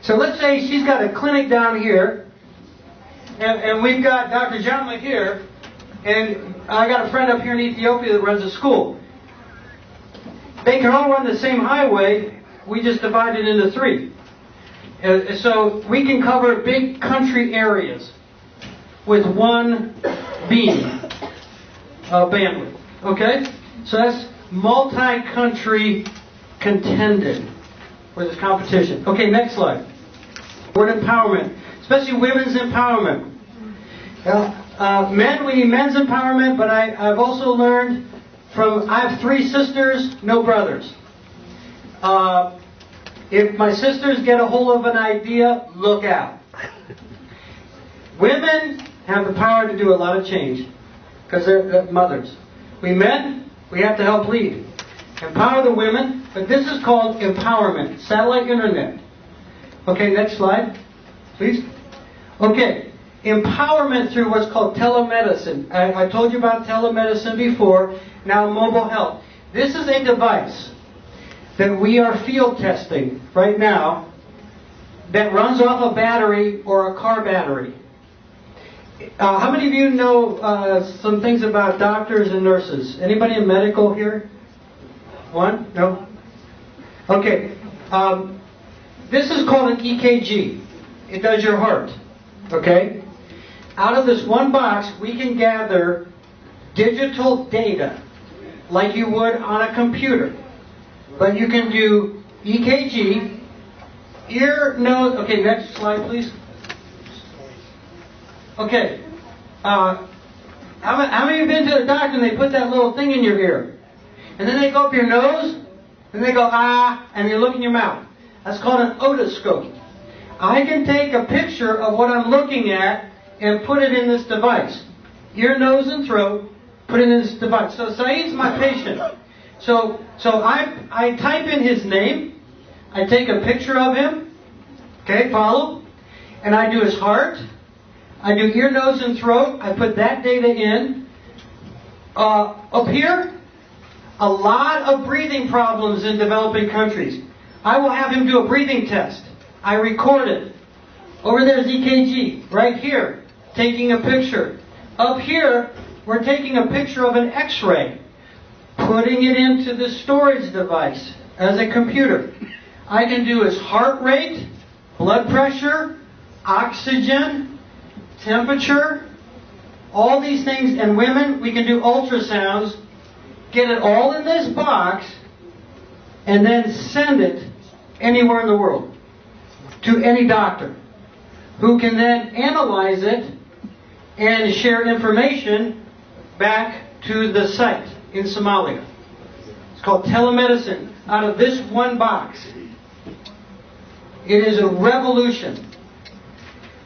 So let's say she's got a clinic down here, and we've got Dr. Jama here, and I got a friend up here in Ethiopia that runs a school. They can all run the same highway. We just divide it into 3. So we can cover big country areas with one beam bandwidth. Okay? So that's multi-country contended, where there's competition. Okay, next slide. Word empowerment, especially women's empowerment. Men, we need men's empowerment, but I've also learned I have 3 sisters, no brothers. If my sisters get a hold of an idea, look out. Women have the power to do a lot of change. because they're mothers. We men, we have to help lead. Empower the women, but this is called empowerment, satellite internet. Okay, next slide, please. Okay, empowerment through what's called telemedicine. I told you about telemedicine before, now mobile health. This is a device that we are field testing right now that runs off a battery or a car battery. How many of you know some things about doctors and nurses? Anybody in medical here? One? No? Okay. This is called an EKG. It does your heart. Okay? Out of this one box, we can gather digital data like you would on a computer. But you can do EKG, ear, nose. Okay, next slide, please. Okay. How many have been to the doctor and they put that little thing in your ear? And then they go up your nose, and they go, ah, and they look in your mouth. That's called an otoscope. I can take a picture of what I'm looking at and put it in this device. Ear, nose, and throat, put it in this device. So Saeed's my patient. So I type in his name, I take a picture of him, okay, follow, and I do his heart, I do ear, nose, and throat, I put that data in. Up here, a lot of breathing problems in developing countries. I will have him do a breathing test. I record it. Over there's EKG, right here, taking a picture. Up here, we're taking a picture of an X-ray, putting it into the storage device as a computer. I can do his heart rate, blood pressure, oxygen, temperature, all these things. And women, we can do ultrasounds, get it all in this box, and then send it anywhere in the world to any doctor who can then analyze it and share information back to the site in Somalia. It's called telemedicine out of this one box. It is a revolution.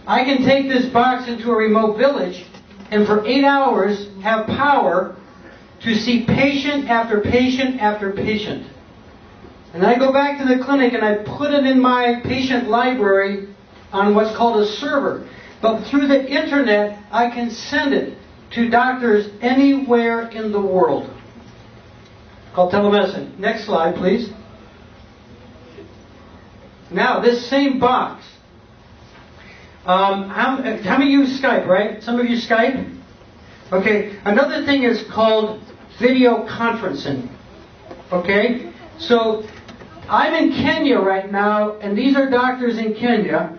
I can take this box into a remote village and for 8 hours have power to see patient after patient after patient. And I go back to the clinic and I put it in my patient library on what's called a server. But through the internet, I can send it to doctors anywhere in the world. Called telemedicine. Next slide, please. Now, this same box. How many use Skype, right? Some of you Skype? Okay. Another thing is called video conferencing. Okay? So, I'm in Kenya right now, and these are doctors in Kenya.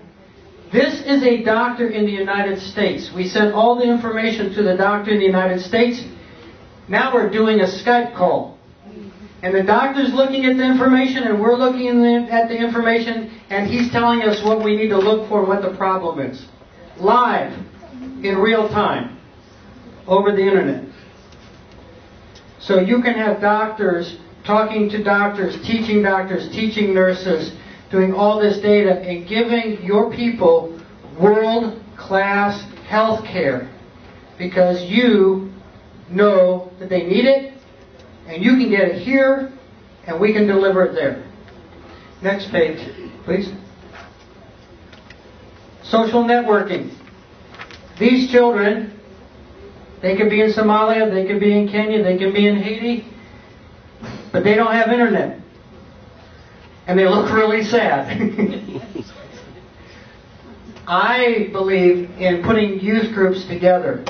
This is a doctor in the United States. We sent all the information to the doctor in the United States. Now we're doing a Skype call. And the doctor's looking at the information, and we're looking at the information, and he's telling us what we need to look for, what the problem is. Live, in real time, over the internet. So you can have doctors talking to doctors, teaching nurses, doing all this data, and giving your people world-class health care. Because you know that they need it, and you can get it here, and we can deliver it there. Next page, please. Social networking. These children, they could be in Somalia, they could be in Kenya, they can be in Haiti, but they don't have internet. And they look really sad. I believe in putting youth groups together.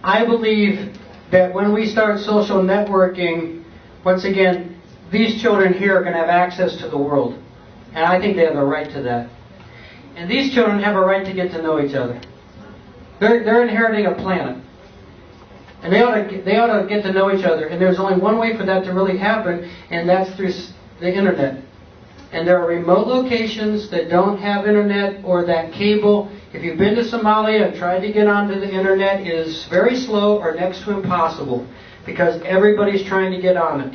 I believe that when we start social networking, once again, these children here are going to have access to the world. And I think they have a right to that. And these children have a right to get to know each other. They're inheriting a planet. And they ought to get to know each other. And there's only one way for that to really happen, and that's through the internet. And there are remote locations that don't have internet or that cable. If you've been to Somalia and tried to get onto the internet, it is very slow or next to impossible because everybody's trying to get on it.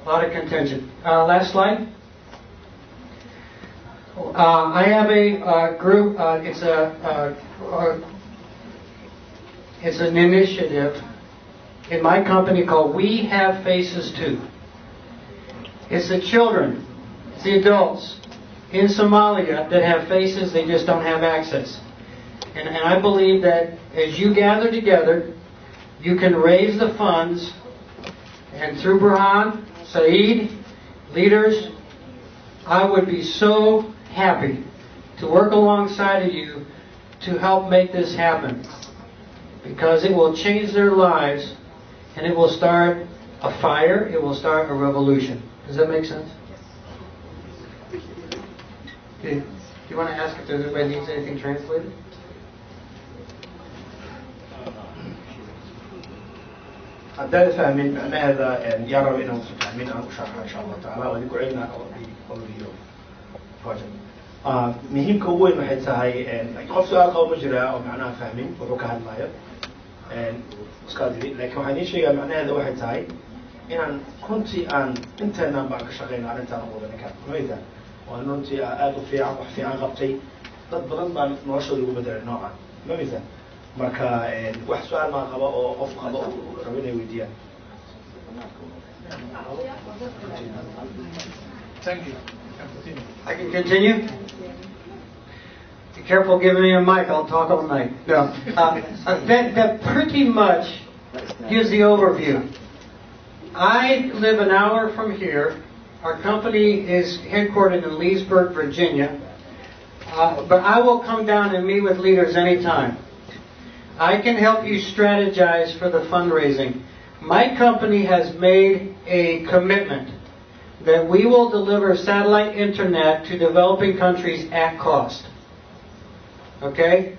A lot of contention. Last slide. I have a group. It's an initiative in my company called We Have Faces Too. It's the children, it's the adults in Somalia that have faces, they just don't have access. And I believe that as you gather together, you can raise the funds, and through Burhan, Saeed, leaders, I would be so happy to work alongside of you to help make this happen. Because it will change their lives, and it will start a fire, it will start a revolution. Does that make sense? Okay. Do you want to ask if anybody needs anything translated? haddaad fahmin macnaheeda yaa raba inaan fahmin aan u sharaxo insha allah tacaala waa idinku celina overview project muhiimka ugu weyn waxay tahay qof su-aal qabo ma jiraa oo macnaha fahmin wuxuu ka hadlayo iskaadiri laakiin waxaan idiin sheegaa macnaheeda waxay tahay inaan runtii aan inteenaan baan ka shaqeyno arrintaan u wada ninkaan mayta waan runtii aada u fiican wax fiican qabtay dad badan baan noloshooda ugu bedelay noocan mamita marka wax su-aal maa qaba oo qof qaba rabo inay weydiyaan. Thank you. I can continue? Be careful giving me a mic, I'll talk all night. No. That pretty much gives the overview. I live an hour from here. Our company is headquartered in Leesburg, Virginia. But I will come down and meet with leaders anytime. I can help you strategize for the fundraising. My company has made a commitment that we will deliver satellite internet to developing countries at cost. Okay?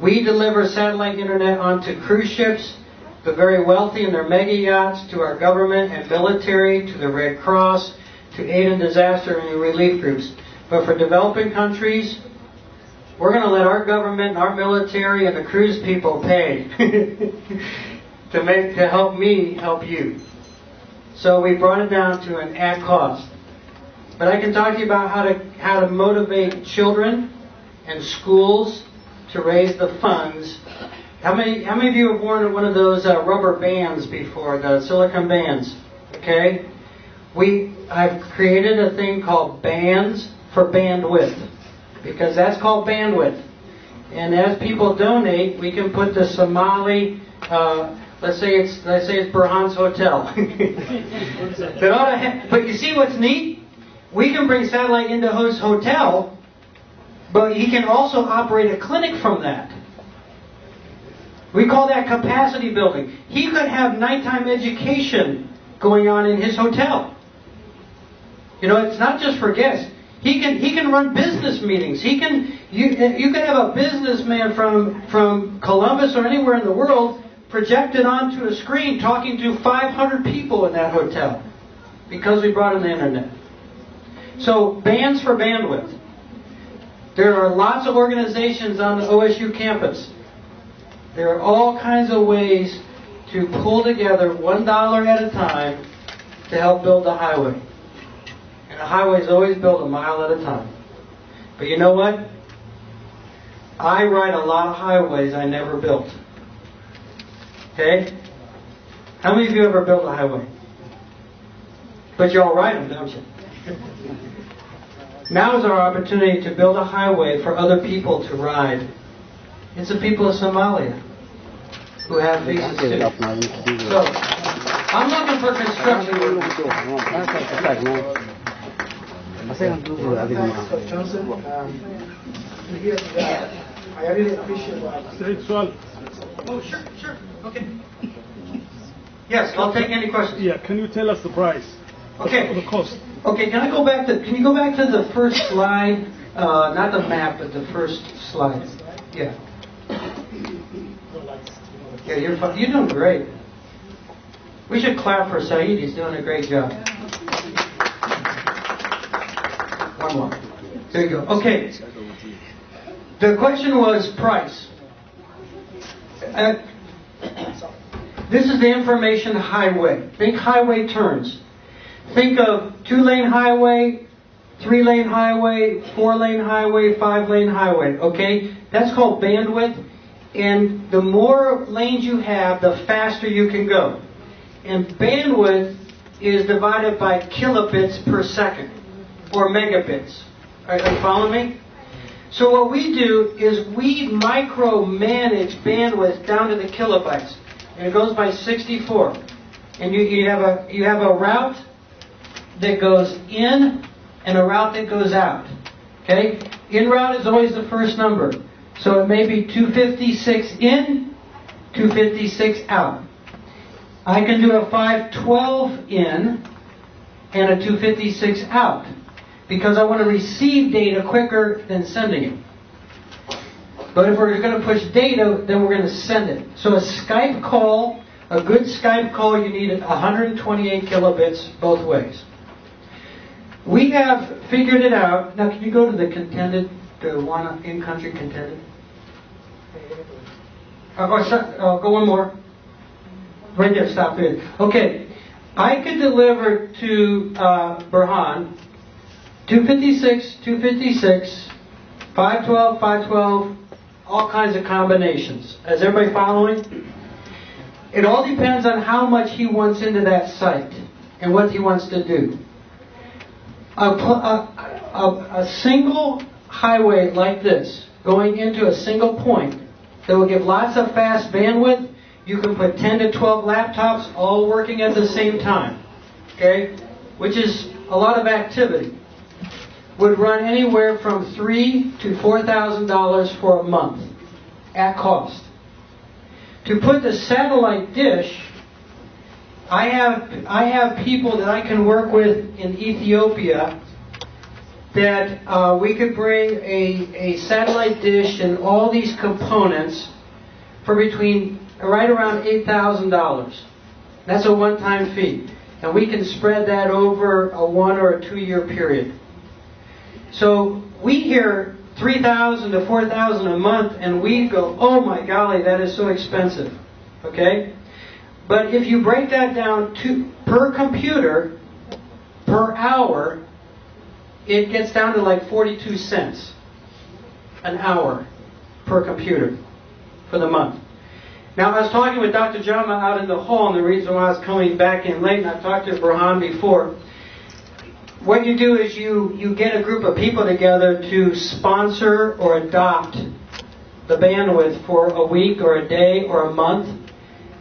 We deliver satellite internet onto cruise ships, the very wealthy and their mega yachts, to our government and military, to the Red Cross, to aid in disaster and relief groups. But for developing countries, we're going to let our government and our military and the cruise people pay to help me help you. So we brought it down to an at cost. But I can talk to you about how to motivate children and schools to raise the funds. How many of you have worn one of those rubber bands before, the silicone bands? Okay? I've created a thing called Bands for Bandwidth, because that's called bandwidth. And as people donate, we can put the Somali, let's say it's Burhan's hotel. But you see what's neat? We can bring satellite into his hotel, but he can also operate a clinic from that. We call that capacity building. He could have nighttime education going on in his hotel. You know, it's not just for guests. He can run business meetings. You can have a businessman from Columbus or anywhere in the world projected onto a screen talking to 500 people in that hotel because we brought in the internet. So, bands for bandwidth. There are lots of organizations on the OSU campus. There are all kinds of ways to pull together $1 at a time to help build the highway. And the highway is always built a mile at a time. But you know what? I ride a lot of highways I never built. Okay? How many of you ever built a highway? But you all ride them, don't you? Now is our opportunity to build a highway for other people to ride. It's the people of Somalia who have visas too. So, I'm looking for construction workers. Thanks, Johnson. I really appreciate that. Oh, sure. Okay. Yes, I'll take any questions. Yeah, can you tell us the price? Okay. The cost. Okay, can you go back to the first slide? Not the map, but the first slide. Yeah. Yeah, you're doing great. We should clap for Saeed. He's doing a great job. One more. There you go. Okay. The question was price. This is the information highway. Think highway turns. Think of 2-lane highway, 3-lane highway, 4-lane highway, 5-lane highway. Okay? That's called bandwidth. And the more lanes you have, the faster you can go. And bandwidth is divided by kilobits per second, or megabits. Are you following me? So what we do is we micromanage bandwidth down to the kilobytes. And it goes by 64. And you have a route that goes in and a route that goes out. Okay? In route is always the first number. So it may be 256 in, 256 out. I can do a 512 in and a 256 out because I want to receive data quicker than sending it. But if we're going to push data, then we're going to send it. So a Skype call, a good Skype call, you need 128 kilobits both ways. We have figured it out. Now, can you go to the contended, the one in-country contended? Go one more. Right there, stop there. Okay. I could deliver to Burhan 256, 256, 512, 512, all kinds of combinations. Is everybody following? It all depends on how much he wants into that site and what he wants to do. A single highway like this, going into a single point, that will give lots of fast bandwidth. You can put 10 to 12 laptops all working at the same time. Okay? Which is a lot of activity. Would run anywhere from $3,000 to $4,000 for a month at cost. To put the satellite dish, I have people that I can work with in Ethiopia that we could bring a satellite dish and all these components for between right around $8,000. That's a one-time fee. And we can spread that over a 1 or a 2 year period. So we hear $3,000 to $4,000 a month and we go, oh my golly, that is so expensive. Okay? But if you break that down to per computer, per hour, it gets down to like 42 cents an hour per computer for the month. Now, I was talking with Dr. Jama out in the hall, and the reason why I was coming back in late, and I've talked to Burhan before, what you do is you get a group of people together to sponsor or adopt the bandwidth for a week or a day or a month.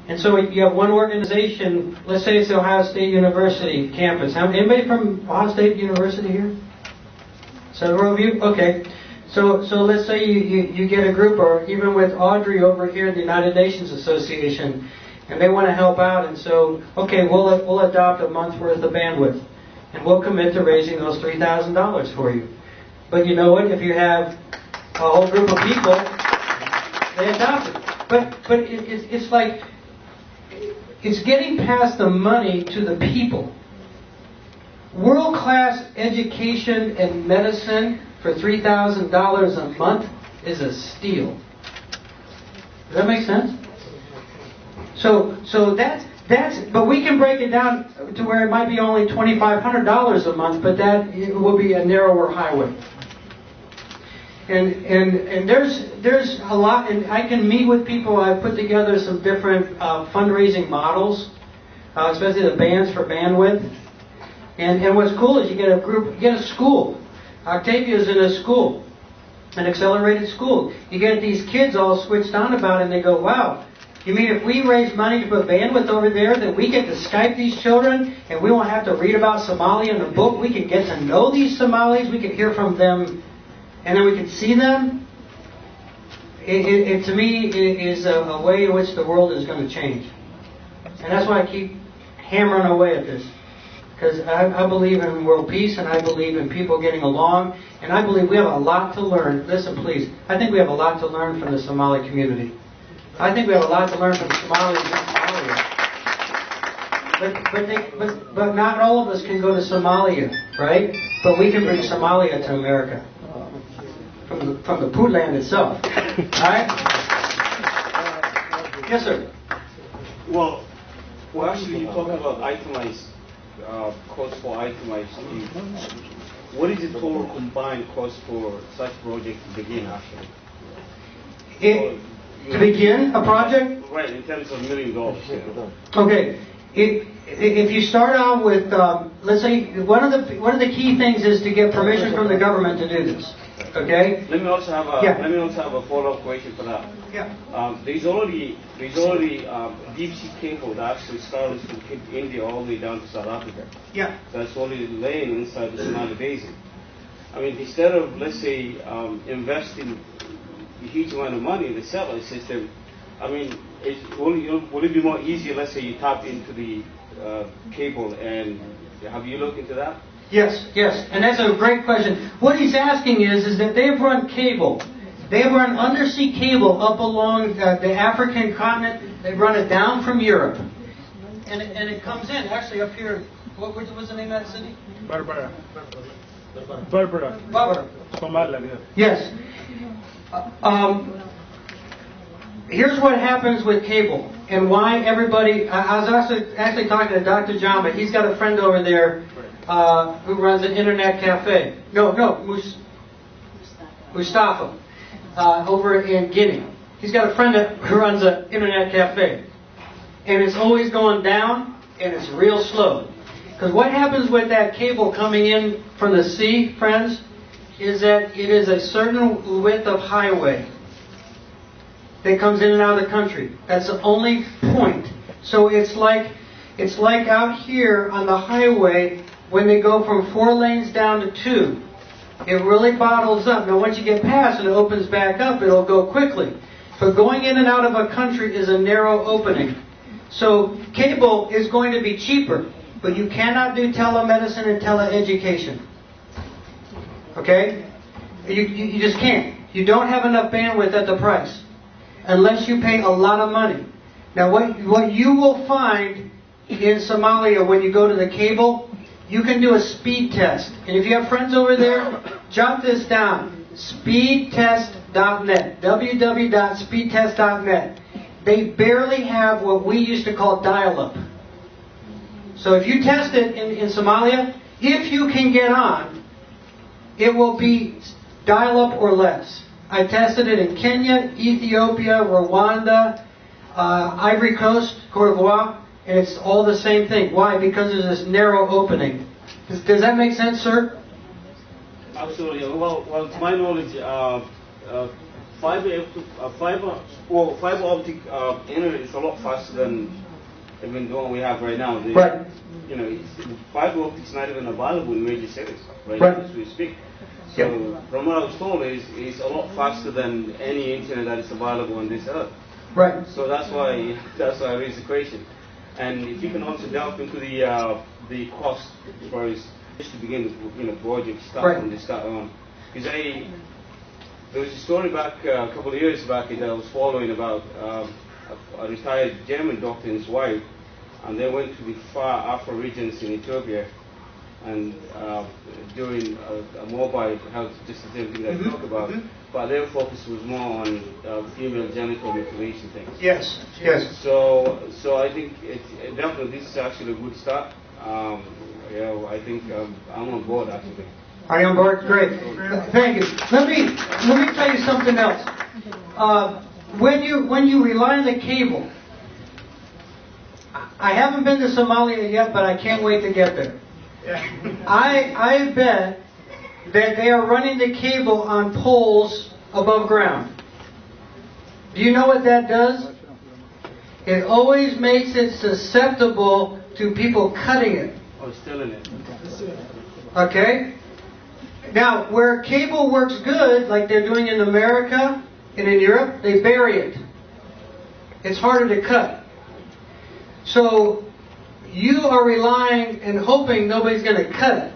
And so you have one organization, let's say it's the Ohio State University campus. Anybody from Ohio State University here? Several of you? Okay. So let's say you get a group, or even with Audrey over here at the United Nations Association, and they want to help out, and so, okay, we'll adopt a month's worth of bandwidth, and we'll commit to raising those $3,000 for you. But you know what? If you have a whole group of people, they adopt it. But it's like, it's getting past the money to the people. World-class education and medicine for $3,000 a month is a steal. Does that make sense? So that's but we can break it down to where it might be only $2,500 a month, but that it will be a narrower highway. And there's a lot, and I can meet with people. I've put together some different fundraising models, especially the bands for bandwidth. And what's cool is you get a group, you get a school. Octavia's in a school, an accelerated school. You get these kids all switched on about it, and they go, wow, you mean if we raise money to put bandwidth over there, then we get to Skype these children, and we won't have to read about Somalia in a book? We can get to know these Somalis, we can hear from them, and then we can see them? It to me, is a way in which the world is going to change. And that's why I keep hammering away at this. Because I believe in world peace, and I believe in people getting along, and I believe we have a lot to learn. Listen, please. I think we have a lot to learn from the Somali community. I think we have a lot to learn from the Somalis in Somalia. But not all of us can go to Somalia, right? But we can bring Somalia to America from the Puntland itself. All right? Yes, sir. Well, actually, you're talking about itemized cost for itemized use. What is the total combined cost for such project to begin, actually? To begin a project? Right, in terms of $1 million. Yeah. Okay. If you start out with, let's say, one of the key things is to get permission from the government to do this. Okay. Let me also have a follow-up question for that. Yeah. There's already deep sea cable that actually started from India all the way down to South Africa. Yeah. That's already laying inside the Somali basin. I mean, instead of, let's say, investing a huge amount of money in the satellite system, I mean, would it be more easier, let's say, you tap into the cable, and have you looked into that? Yes, and that's a great question. What he's asking is that they've run cable. They've run undersea cable up along the African continent. They run it down from Europe. And it comes in, actually up here. What was the name of that city? Berbera. Somalia. Yes. Here's what happens with cable and why everybody. I was actually talking to Dr. John, but he's got a friend over there who runs an internet cafe. Mustafa, over in Guinea. He's got a friend who runs an internet cafe, and it's always going down, and it's real slow. Because what happens with that cable coming in from the sea, friends, is that it is a certain width of highway that comes in and out of the country. That's the only point. So it's like out here on the highway when they go from 4 lanes down to 2. It really bottles up. Now once you get past and it opens back up, it'll go quickly. But going in and out of a country is a narrow opening. So cable is going to be cheaper, but you cannot do telemedicine and teleeducation. Okay? You just can't. You don't have enough bandwidth at the price unless you pay a lot of money. Now what you will find in Somalia when you go to the cable, you can do a speed test. And if you have friends over there, jot this down. Speedtest.net. www.speedtest.net. They barely have what we used to call dial-up. So if you test it in Somalia, if you can get on, it will be dial-up or less. I tested it in Kenya, Ethiopia, Rwanda, Ivory Coast, Cote d'Ivoire, and it's all the same thing. Why? Because there's this narrow opening. Does that make sense, sir? Absolutely. Well, to my knowledge, fiber optic internet is a lot faster than even the one we have right now. Right. You know, fiber optic is not even available in major cities right now as we speak. So from what I was told, it's a lot faster than any internet that is available on this earth. Right. So that's why I raised the question. And if you can also delve into the cost as far as just to begin the project start from the start on, because there was a story back a couple of years back that I was following about a retired German doctor and his wife, and they went to the far Afro regions in Ethiopia and doing a mobile health, just the same thing that you talk about, but their focus was more on female genital mutilation things. Yes. So I think definitely this is actually a good start. I think I'm on board actually. Are you on board? Great. Thank you. Let me tell you something else. When you rely on the cable, I haven't been to Somalia yet, but I can't wait to get there. I bet that they are running the cable on poles above ground. Do you know what that does? It always makes it susceptible to people cutting it. Or stealing it. Okay? Now, where cable works good, like they're doing in America and in Europe, they bury it. It's harder to cut. So, you are relying and hoping nobody's going to cut it.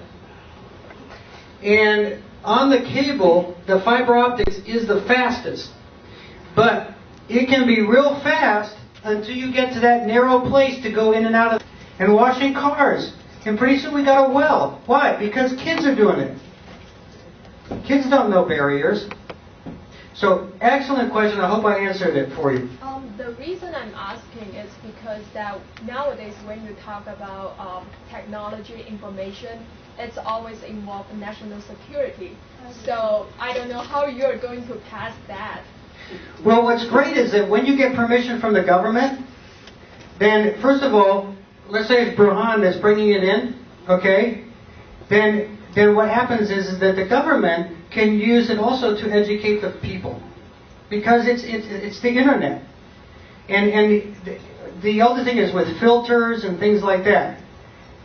And on the cable, the fiber optics is the fastest. But it can be real fast until you get to that narrow place to go in and out of, and washing cars. And pretty soon we got a well. Why? Because kids are doing it. Kids don't know barriers. So, excellent question. I hope I answered it for you. The reason I'm asking is because that nowadays when you talk about technology, information, it's always involved national security. So I don't know how you're going to pass that. Well, what's great is that when you get permission from the government, then first of all, let's say it's Burhan that's bringing it in, okay? Then what happens is that the government can use it also to educate the people, because it's the internet, and the other thing is with filters and things like that,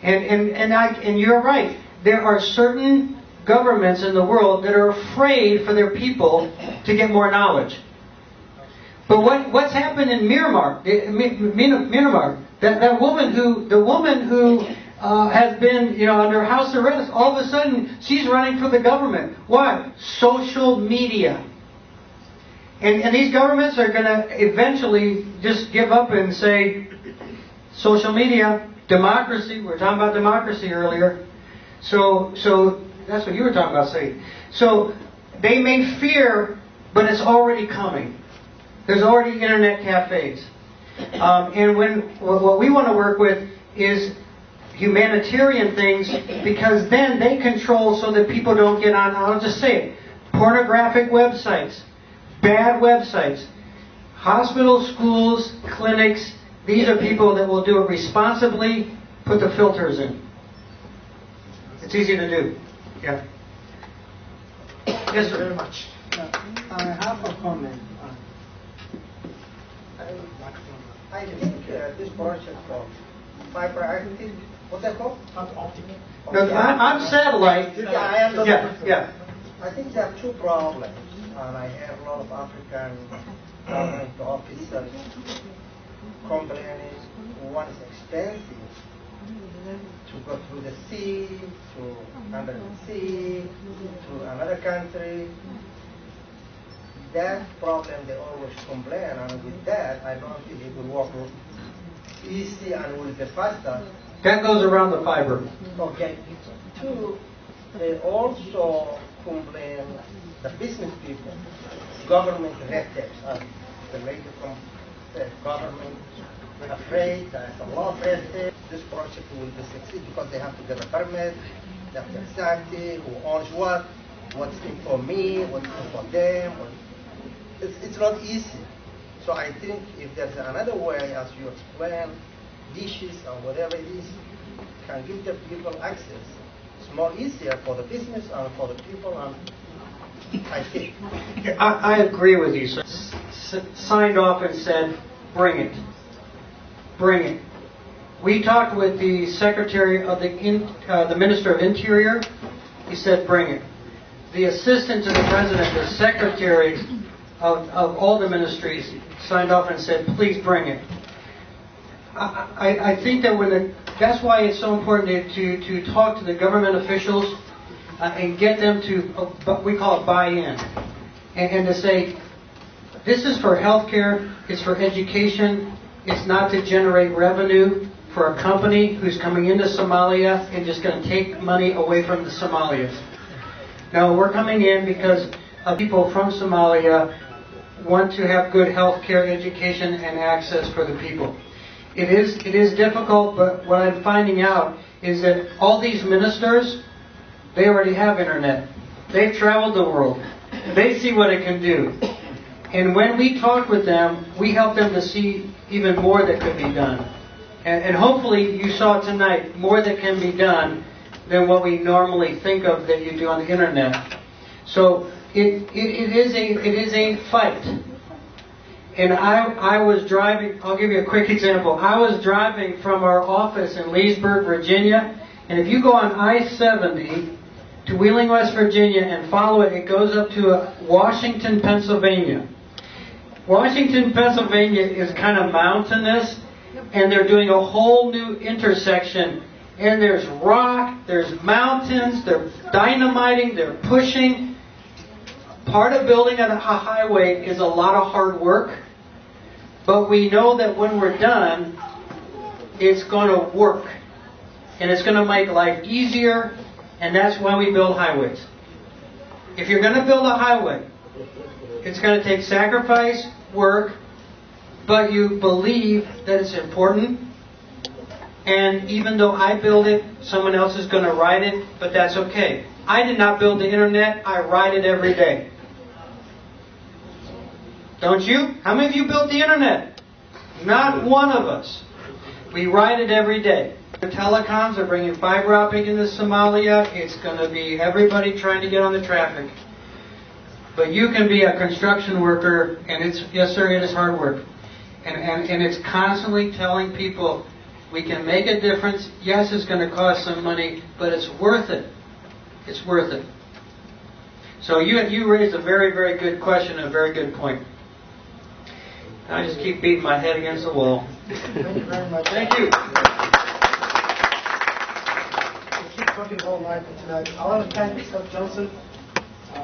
and you're right. There are certain governments in the world that are afraid for their people to get more knowledge. But what's happened in Myanmar? That woman who has been under house arrest, all of a sudden she's running for the government. Why? Social media. And these governments are going to eventually just give up and say, social media, democracy. We were talking about democracy earlier. So that's what you were talking about, saying. So they may fear, but it's already coming. There's already internet cafes. And what we want to work with is humanitarian things, because then they control so that people don't get on, I'll just say it, pornographic websites, bad websites, hospitals, schools, clinics. These are people that will do it responsibly, put the filters in. It's easy to do. Yeah. Yes, sir. Very much. I have a comment. I think this project of fiber, I think, what's that called? No, I'm satellite. Yeah, I understand. Yeah. I think there are two problems, and I have a lot of African government officers complaining. One is expensive to go through the sea, under the sea, to another country. That problem they always complain, and with that, I don't think it will work easy and will be faster. That goes around the fiber. Okay. Two, they also complain, the business people, government red tapes, the major the government afraid there's a lot of red tape. This project will be succeed because they have to get a permit, they have to exactly who owns what's in for me, what's in for them. It's not easy. So I think if there's another way, as you explain, dishes or whatever it is, can give the people access. It's more easier for the business and for the people, and I think. I agree with you. So, signed off and said, bring it. Bring it. We talked with the Secretary of the Minister of Interior. He said, bring it. The Assistant to the President, the Secretary of all the ministries, signed off and said, please bring it. I think that that's why it's so important to talk to the government officials and get them to, we call it buy-in, and to say, this is for healthcare, it's for education, it's not to generate revenue for a company who's coming into Somalia and just going to take money away from the Somalians. No, we're coming in because people from Somalia want to have good health care, education, and access for the people. It is difficult, but what I'm finding out is that all these ministers, they already have internet. They've traveled the world. They see what it can do. And when we talk with them, we help them to see even more that could be done. And hopefully you saw tonight more that can be done than what we normally think of that you do on the internet. So it is a fight. And I was driving, I'll give you a quick example. I was driving from our office in Leesburg, Virginia, and if you go on I-70 to Wheeling, West Virginia and follow it, it goes up to Washington, Pennsylvania. Washington, Pennsylvania is kind of mountainous, and they're doing a whole new intersection. And there's rock, there's mountains, they're dynamiting, they're pushing. Part of building a highway is a lot of hard work, but we know that when we're done, it's going to work. And it's going to make life easier, and that's why we build highways. If you're going to build a highway, it's going to take sacrifice, work, but you believe that it's important. And even though I build it, someone else is going to ride it, but that's okay. I did not build the internet, I ride it every day. Don't you? How many of you built the internet? Not one of us. We ride it every day. The telecoms are bringing fiber optic into Somalia. It's going to be everybody trying to get on the traffic. But you can be a construction worker, and it's, yes sir, it is hard work. And it's constantly telling people, we can make a difference. Yes, it's going to cost some money, but it's worth it. It's worth it. So you raised a very, very good question and a very good point. I just keep beating my head against the wall. Thank you very much. Thank you. We keep talking all night tonight. I want to thank Scott Johnson,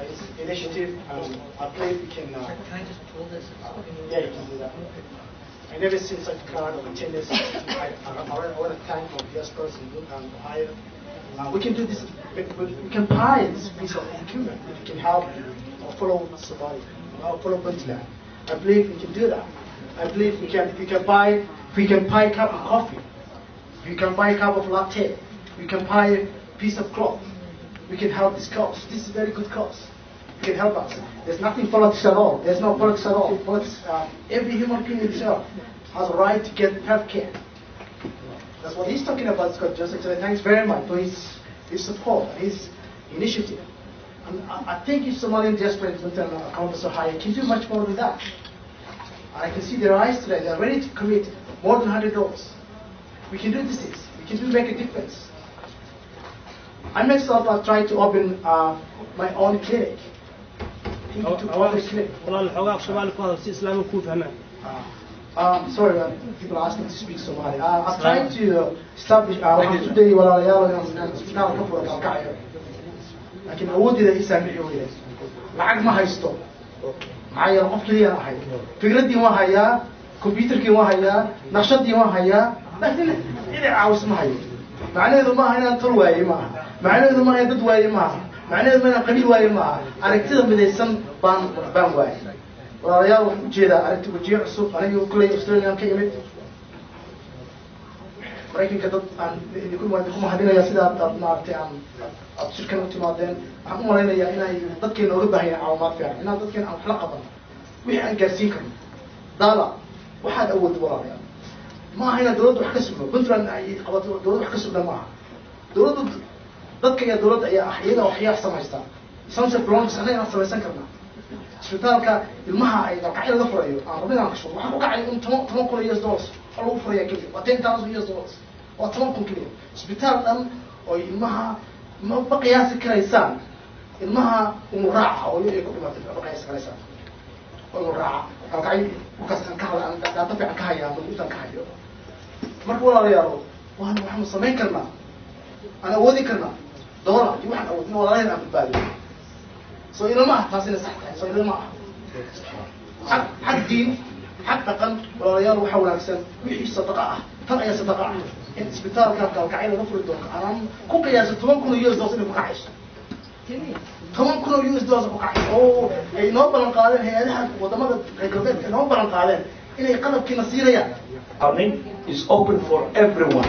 his initiative. I believe we can. Can I just pull this? Yeah, you can do that. I never seen such a crowd of attendance. I want to thank our Diaspora and Ohio. We can do this. We can buy this piece of equipment. We can help follow Somalia, follow Puntland. I believe we can do that. I believe we can buy a cup of coffee. We can buy a cup of latte. We can buy a piece of cloth. We can help this cause. This is a very good cause. You can help us. There's nothing politics at all. There's no politics at all. Every human being himself has a right to get health care. That's what he's talking about, Scott Johnson. So thanks very much for his support and his initiative. And I think if Somalian diaspora in account so high, can do much more with that. And I can see their eyes today. They're ready to commit more than $100. We can do these things. We can make a difference. I myself have tried to open my own clinic. Sorry, people are asking to speak Somali. I've tried to establish لكن أودي ذا إسامي يويله لعق ما هيستو معايا القف كليا هاي فكرتي ما هيا كمبيوتر كي ما هيا نشاطي ما هيا لكن إذا عاوز ما هيا معناه إذا ما هنا تروي ما معناه إذا ما يدد واي ما معناه إذا ما قليل واي ما أنا كتير من السم بان واي وريال جيدا أنا تبجيع السوق أنا يقول لي أستراليا كيمت ولكن كذا يكون واحد يكون هذين يا سيدا نارتي عن الشركة المتمادين هم مرينا يا هنا تذكر نوجبها هي عوامات فيها هنا تذكر عن حلقة وحنا جالسين ضالا واحد أول دورة يعني ما هنا دولة وحكسبنا بنترا قبض دولة وحكسبنا معها دولة تذكر يا دولة يا أحيانا وأحياء سماجتا سمسة برونكس أنا أصلا سنكرنا سبتالك المها إذا قاعد ظفر أيوه ربنا نكشف وقاعد يوم تمكن يزدوس الله فريا كذي $10,000 وتمكن كذي سبتال أم أو المها ما بقياس كريسان المها ومراعة أو يكون ما بقياس كريسان ومراعة قاعد وكسر كهلا لا تفع كهيا ملوثا كهيا مرة ولا يارو وأنا محمد صمين كلمة أنا أودي كلمة دورة يوحنا أودي ولا ينام بالبالي سو إلى ما تاسين صح سو إلى ما حق دين حق تقن ولا يارو وحول أكسن ويحيش صدقاء ترى صدقاء إن سبتال كان كعيلة نفر الدوق أنا كوكا يا زتمان كانوا $100 إنه بقعش كمان كانوا $100 بقعش أوه أي نوبل القالين هي هذا وضمن الجربات نوبل القالين إنه يقلب كنا سيريا. Farming is open for everyone.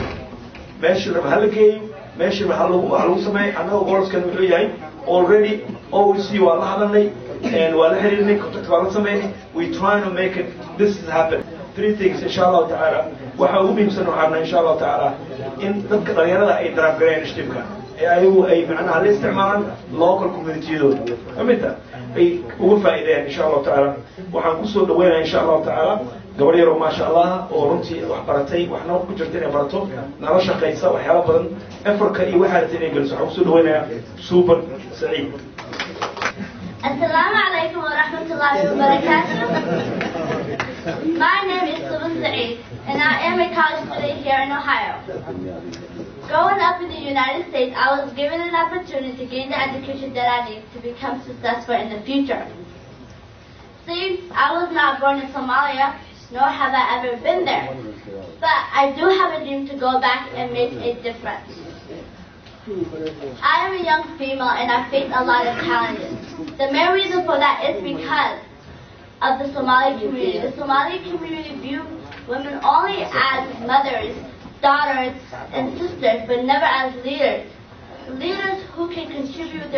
ماشي بهالكي ماشي بهالو سماي أنا وغرس كانوا يحيي already always see what happening and what happening contact what سماي we trying to make it this happen. 3 things إن شاء الله تعالى وحاول بيمسنوا عنا إن شاء الله تعالى إن تذكر يلا أي دراب قرين اشتبكا أي معناها الاستعمال local community دول أمتى أي وفائدة إن شاء الله تعالى وحنقصوا دوينا إن شاء الله تعالى قبل يوم ما شاء الله ورنتي وحبرتي وحنا كجرتين برتو نرشح قيسا وحياة بدن أفريقيا أي واحد تاني جلسوا حنقصوا دوينا سوبر سعيد. السلام عليكم ورحمة الله وبركاته. My name is Subha Saeed, and I am a college student here in Ohio. Growing up in the United States, I was given an opportunity to gain the education that I need to become successful in the future. See, I was not born in Somalia, nor have I ever been there. But I do have a dream to go back and make a difference. I am a young female and I face a lot of challenges. The main reason for that is because of the Somali community. The Somali community views women only as mothers, daughters, and sisters, but never as leaders. Leaders who can contribute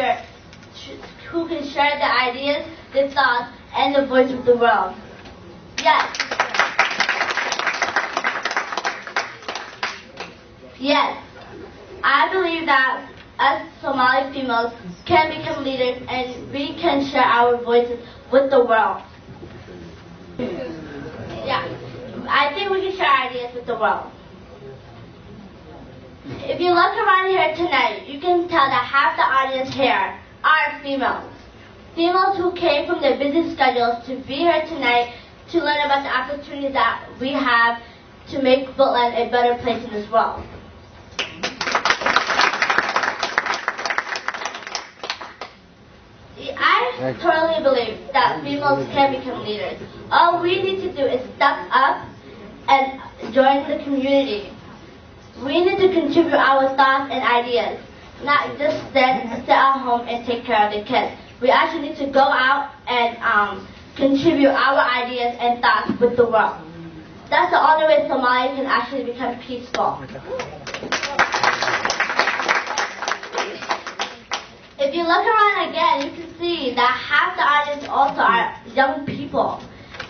who can share their ideas, the thoughts, and the voice of the world. Yes. Yes. I believe that us Somali females can become leaders and we can share our voices with the world. Yeah. I think we can share ideas with the world. If you look around here tonight, you can tell that half the audience here are females. Females who came from their busy schedules to be here tonight to learn about the opportunities that we have to make Portland a better place in this world. I totally believe that females can become leaders. All we need to do is step up and join the community. We need to contribute our thoughts and ideas, not just sit at home and take care of the kids. We actually need to go out and contribute our ideas and thoughts with the world. That's the only way Somalia can actually become peaceful. If you look around again, you can see that half the audience also are young people.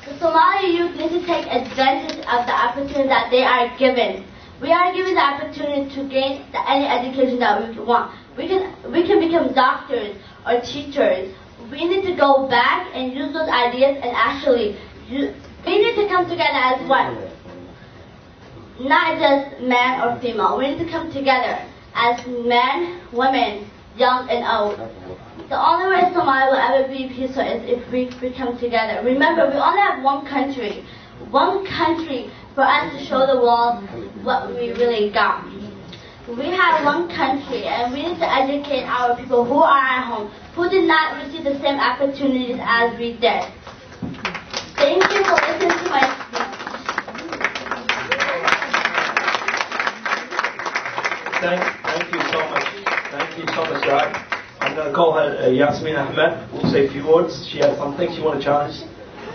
The Somali youth need to take advantage of the opportunity that they are given. We are given the opportunity to gain any education that we want. We can become doctors or teachers. We need to go back and use those ideas and actually we need to come together as one. Not just man or female. We need to come together as men, women, young and old. The only way Somalia will ever be peaceful is if we come together. Remember, we only have one country. One country for us to show the world what we really got. We have one country and we need to educate our people who are at home, who did not receive the same opportunities as we did. Thank you for listening to my speech. Thank you so much. Thank you so much, Raj. I'm going to call her Yasmin Ahmed, who will say a few words. She has something she wants to challenge.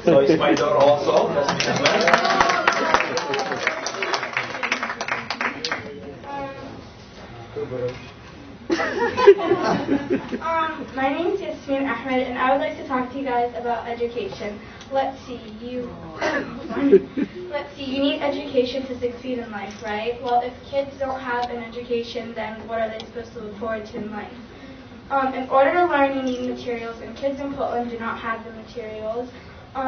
So it's my daughter also, Yasmin Ahmed. My name is Yasmin Ahmed, and I would like to talk to you guys about education. Let's see, you need education to succeed in life, right? Well, if kids don't have an education, then what are they supposed to look forward to in life? In order to learn, you need materials, and kids in Portland do not have the materials. Hold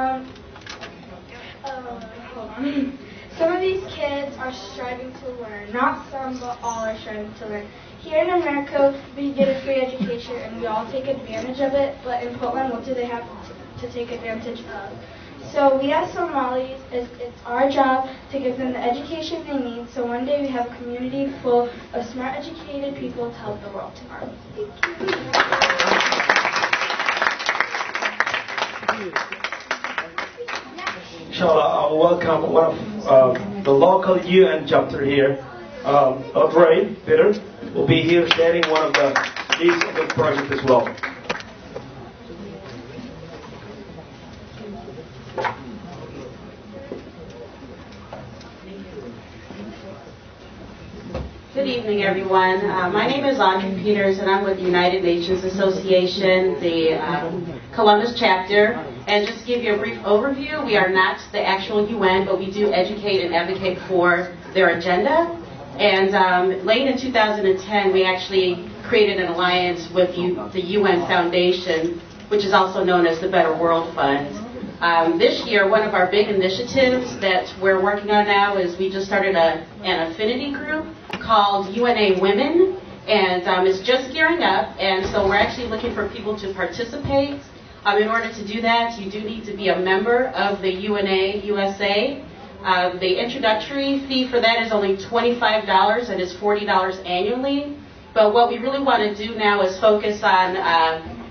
on. Some of these kids are striving to learn. Not some, but all are striving to learn. Here in America, we get a free education, and we all take advantage of it. But in Portland, what do they have to take advantage of? So we as Somalis, it's our job to give them the education they need, so one day we have a community full of smart, educated people to help the world tomorrow. Thank you. Inshallah, I'll welcome one of the local UN chapter here, Audrey Peter, will be here sharing one of the leads of the project as well. Good evening, everyone. My name is Audrey Peters, and I'm with the United Nations Association, the Columbus chapter. And just to give you a brief overview, we are not the actual UN, but we do educate and advocate for their agenda. And late in 2010, we actually created an alliance with the UN Foundation, which is also known as the Better World Fund. This year, one of our big initiatives that we're working on now is we just started an affinity group called UNA Women, and it's just gearing up, and so we're actually looking for people to participate. In order to do that, you do need to be a member of the UNA USA. The introductory fee for that is only $25, and it's $40 annually. But what we really want to do now is focus on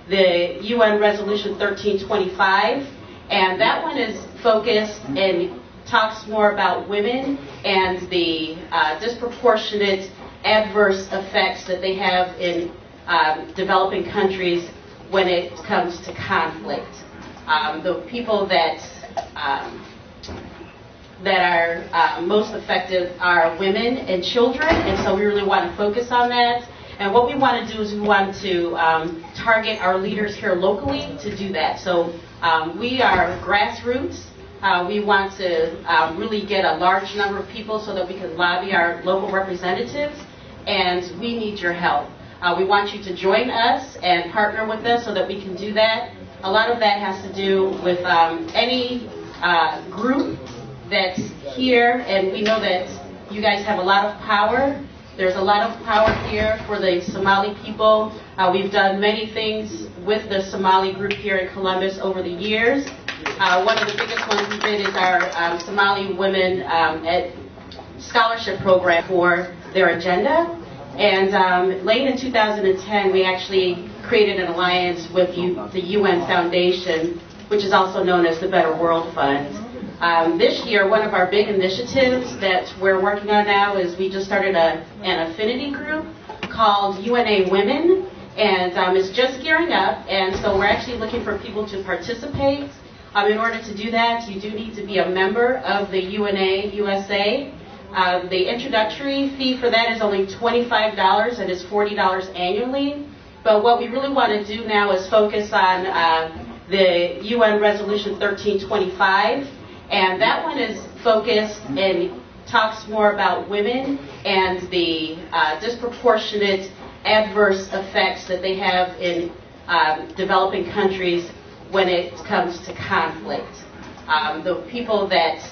the UN Resolution 1325, and that one is focused and talks more about women and the disproportionate adverse effects that they have in developing countries when it comes to conflict. The people that are most effective are women and children, and so we really want to focus on that. And what we want to do is we want to target our leaders here locally to do that. So we are grassroots. We want to really get a large number of people so that we can lobby our local representatives, and we need your help. We want you to join us and partner with us so that we can do that. A lot of that has to do with any group that's here, and we know that you guys have a lot of power. There's a lot of power here for the Somali people. We've done many things with the Somali group here in Columbus over the years. One of the biggest ones we did is our Somali women scholarship program for their agenda. And late in 2010, we actually created an alliance with the UN Foundation, which is also known as the Better World Fund. This year, one of our big initiatives that we're working on now is we just started an affinity group called UNA Women, and it's just gearing up, and so we're actually looking for people to participate. In order to do that, you do need to be a member of the UNA USA. The introductory fee for that is only $25, and it's $40 annually. But what we really want to do now is focus on the UN Resolution 1325, and that one is focused and talks more about women and the disproportionate adverse effects that they have in developing countries when it comes to conflict. The people that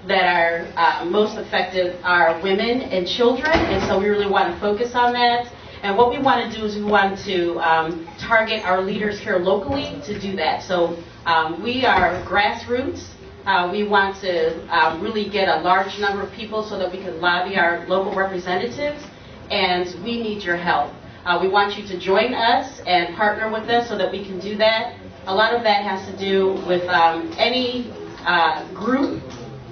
are most affected are women and children, and so we really want to focus on that. And what we want to do is we want to target our leaders here locally to do that. So we are grassroots. We want to really get a large number of people so that we can lobby our local representatives, and we need your help. We want you to join us and partner with us so that we can do that. A lot of that has to do with any group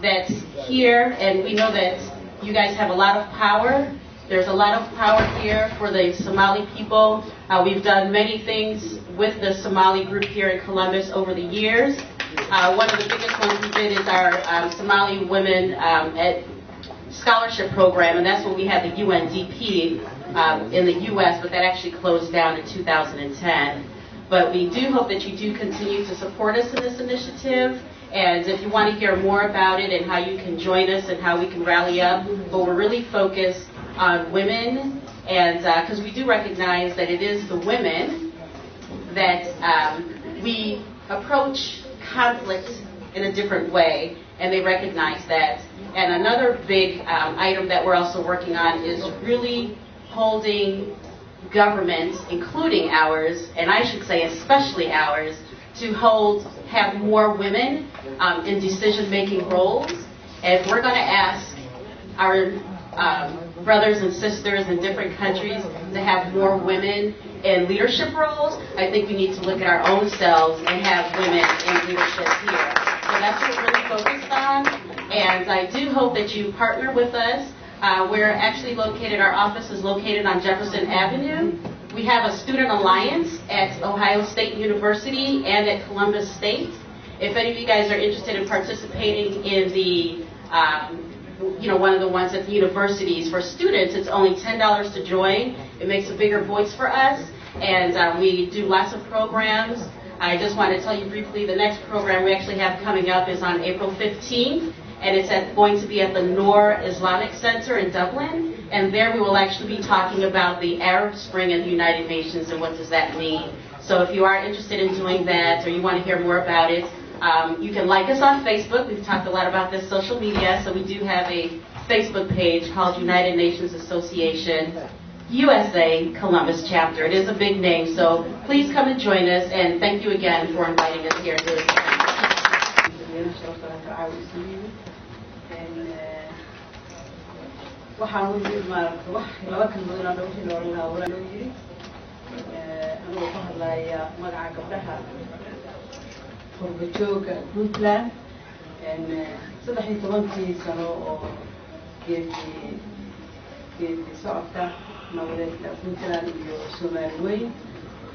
that's here, and we know that you guys have a lot of power. There's a lot of power here for the Somali people. We've done many things with the Somali group here in Columbus over the years. One of the biggest ones we did is our Somali women scholarship program, and that's when we had the UNDP in the U.S., but that actually closed down in 2010. But we do hope that you do continue to support us in this initiative. And if you want to hear more about it and how you can join us and how we can rally up, but we're really focused on women, and because we do recognize that it is the women that we approach conflict in a different way, and they recognize that. And another big item that we're also working on is really holding governments, including ours, and I should say especially ours, to have more women in decision-making roles. And we're going to ask our brothers and sisters in different countries to have more women in leadership roles. I think we need to look at our own selves and have women in leadership here. So that's what we're really focused on. And I do hope that you partner with us. We're actually located, our office is located on Jefferson Avenue. We have a student alliance at Ohio State University and at Columbus State. If any of you guys are interested in participating in the, one of the ones at the universities for students, it's only $10 to join. It makes a bigger voice for us, and we do lots of programs. I just want to tell you briefly, the next program we actually have coming up is on April 15th, and it's going to be at the Noor Islamic Center in Dublin. And there we will actually be talking about the Arab Spring and the United Nations and what does that mean. So if you are interested in doing that or you want to hear more about it, you can like us on Facebook. We've talked a lot about this social media, so we do have a Facebook page called United Nations Association USA Columbus Chapter. It is a big name, so please come and join us, and thank you again for inviting us here. waxaan u yiri maaragtay wax laba kalmood aan dhowr ilaa wala loo yiri anoo ka hadlaya magaca gabdhaha Forbachooga Puntland and 13 sano oo geedii socodka nabadeedka Puntland iyo Soomaaliya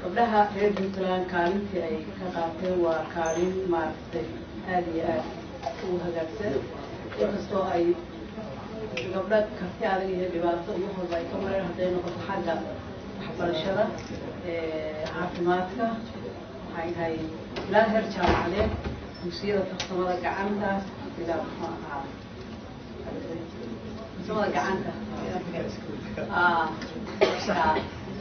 gabdhaha reer Puntland kaalintii ay ka qaateen waa kaalin maaragtay aad iyo aad u hagaagsan inkastoo ay gabdha karti adag iyo dhibaato iyo waxba ay ka mareen haday noqoto xagga waxbarashada caafimaadka waxay tahay ilaa heer jaamacadeed dugsiyada farsamada gacanta sida farsamada gacanta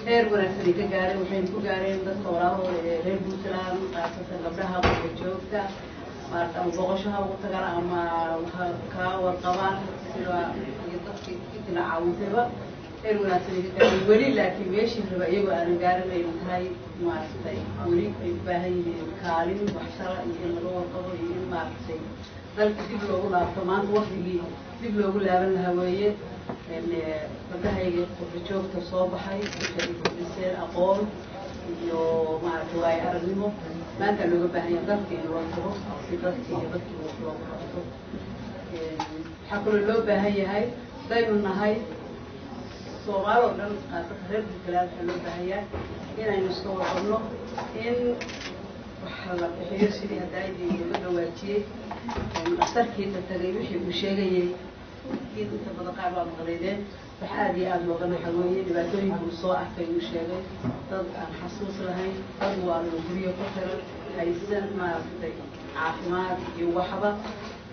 heer wanaagsan ka gaareen waxay ku gaareen dadka walaahooda ee reer Puntland qaasatan gabdhaha qofka joogta maarta boqoshaha ugu tagaan ama ka warqabaan sida iyo dadkii inta caawintaba heer wanaagsan ka gaareen weli laakiin meeshii raba iyagoo aan gaarin ay tahay maartay weli ay baahan yihiin kaalin waxtar iyo in laga warqabo iyo in maartay dalka dib loogu laabto maanta waqtigii dib loogu laaban lahaa weeye gabdhahayga qofka joogta soo baxay waxay kordhiseen aqoon iyo maaragtay waay aragnimo maanta looga baahan yahay dalka in loo tago si dadka iyo dadkii wax loogu qabto waxaa kaloo loo baahan yahay daynu nahay Soomaali oo dhan qaasatan reer Puntland waxaa loo baahan yahay inaynu iska warqabno in waxa la bixiyo sidii hadaydii looga dhawaajiyey asarkiisa tagay wixii uu sheegayay إذا تبدأ قاعد مغليدين فحادي أنا وضنا حلوية لبعدين بوصاع في المشاغل ضد حسوس لهاي ضد والمغرية كثر هاي السنة ما في عافمات يوحبة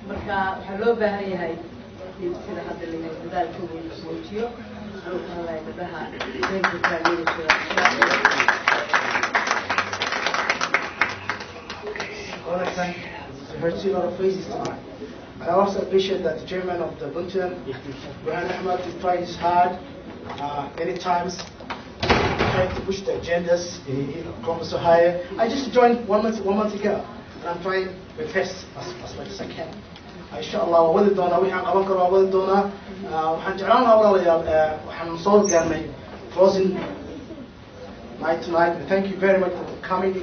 مركا حلو بهاي هاي كذا حد اللي بدأ يكون يسويتيو أو الله يبدأها زين كتير I heard a lot of phrases tonight. I also appreciate that the chairman of the Buntan, burhan1, has tried his hard many times, trying to push the agendas, promise to hire. I just joined one month ago, and I'm trying my best as much as I can. Inshallah, wadi doona wixii aan qaban karo waa wadi doona. Waxaan jeclaan lahaa walaalayaal waxaan soo gaarnay closing night tonight. Thank you very much for coming,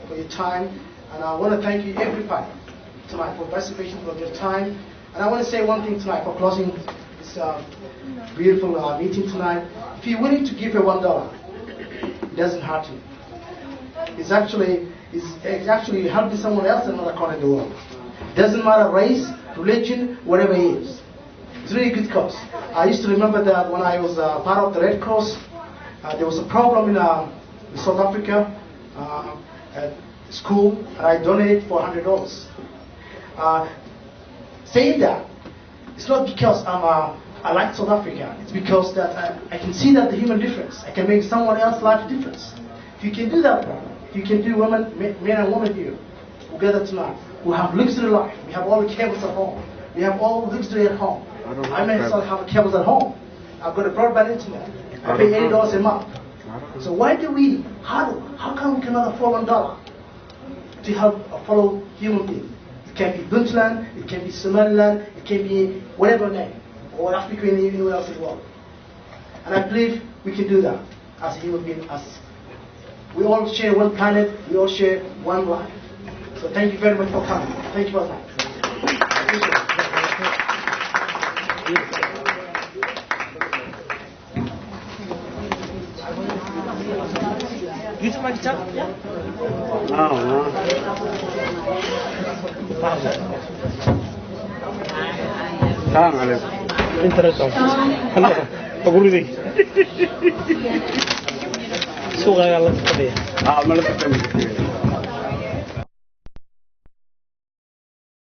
for your time, and I want to thank you everybody tonight for participation, for your time. And I want to say one thing tonight for closing this beautiful meeting tonight. If you're willing to give $1, it doesn't hurt you. It's actually helping someone else in another corner of the world. It doesn't matter race, religion, whatever it is. It's really good cause. I used to remember that when I was part of the Red Cross, there was a problem in South Africa at school, and I donated $400. Saying that, it's not because I like South Africa. It's because that I can see that the human difference. I can make someone else's life difference. If you can do that, if you can do men and women here together tonight, who have luxury life. We have all the cables at home. We have all luxury at home. I myself have cables at home. I've got a broadband internet. I pay $80 a month. So why do we? How come we cannot afford $1 to help a fellow human being? It can be Puntland, it can be Somaliland, it can be whatever name, or Africa and anywhere else in the world. And I believe we can do that as a human being. As we all share one planet, we all share one life. So thank you very much for coming. Thank you very much. Gitu Pak Kicap? Alif. Internet on. Halo. Paguridi. Suka galak tadi. Malah ketemu.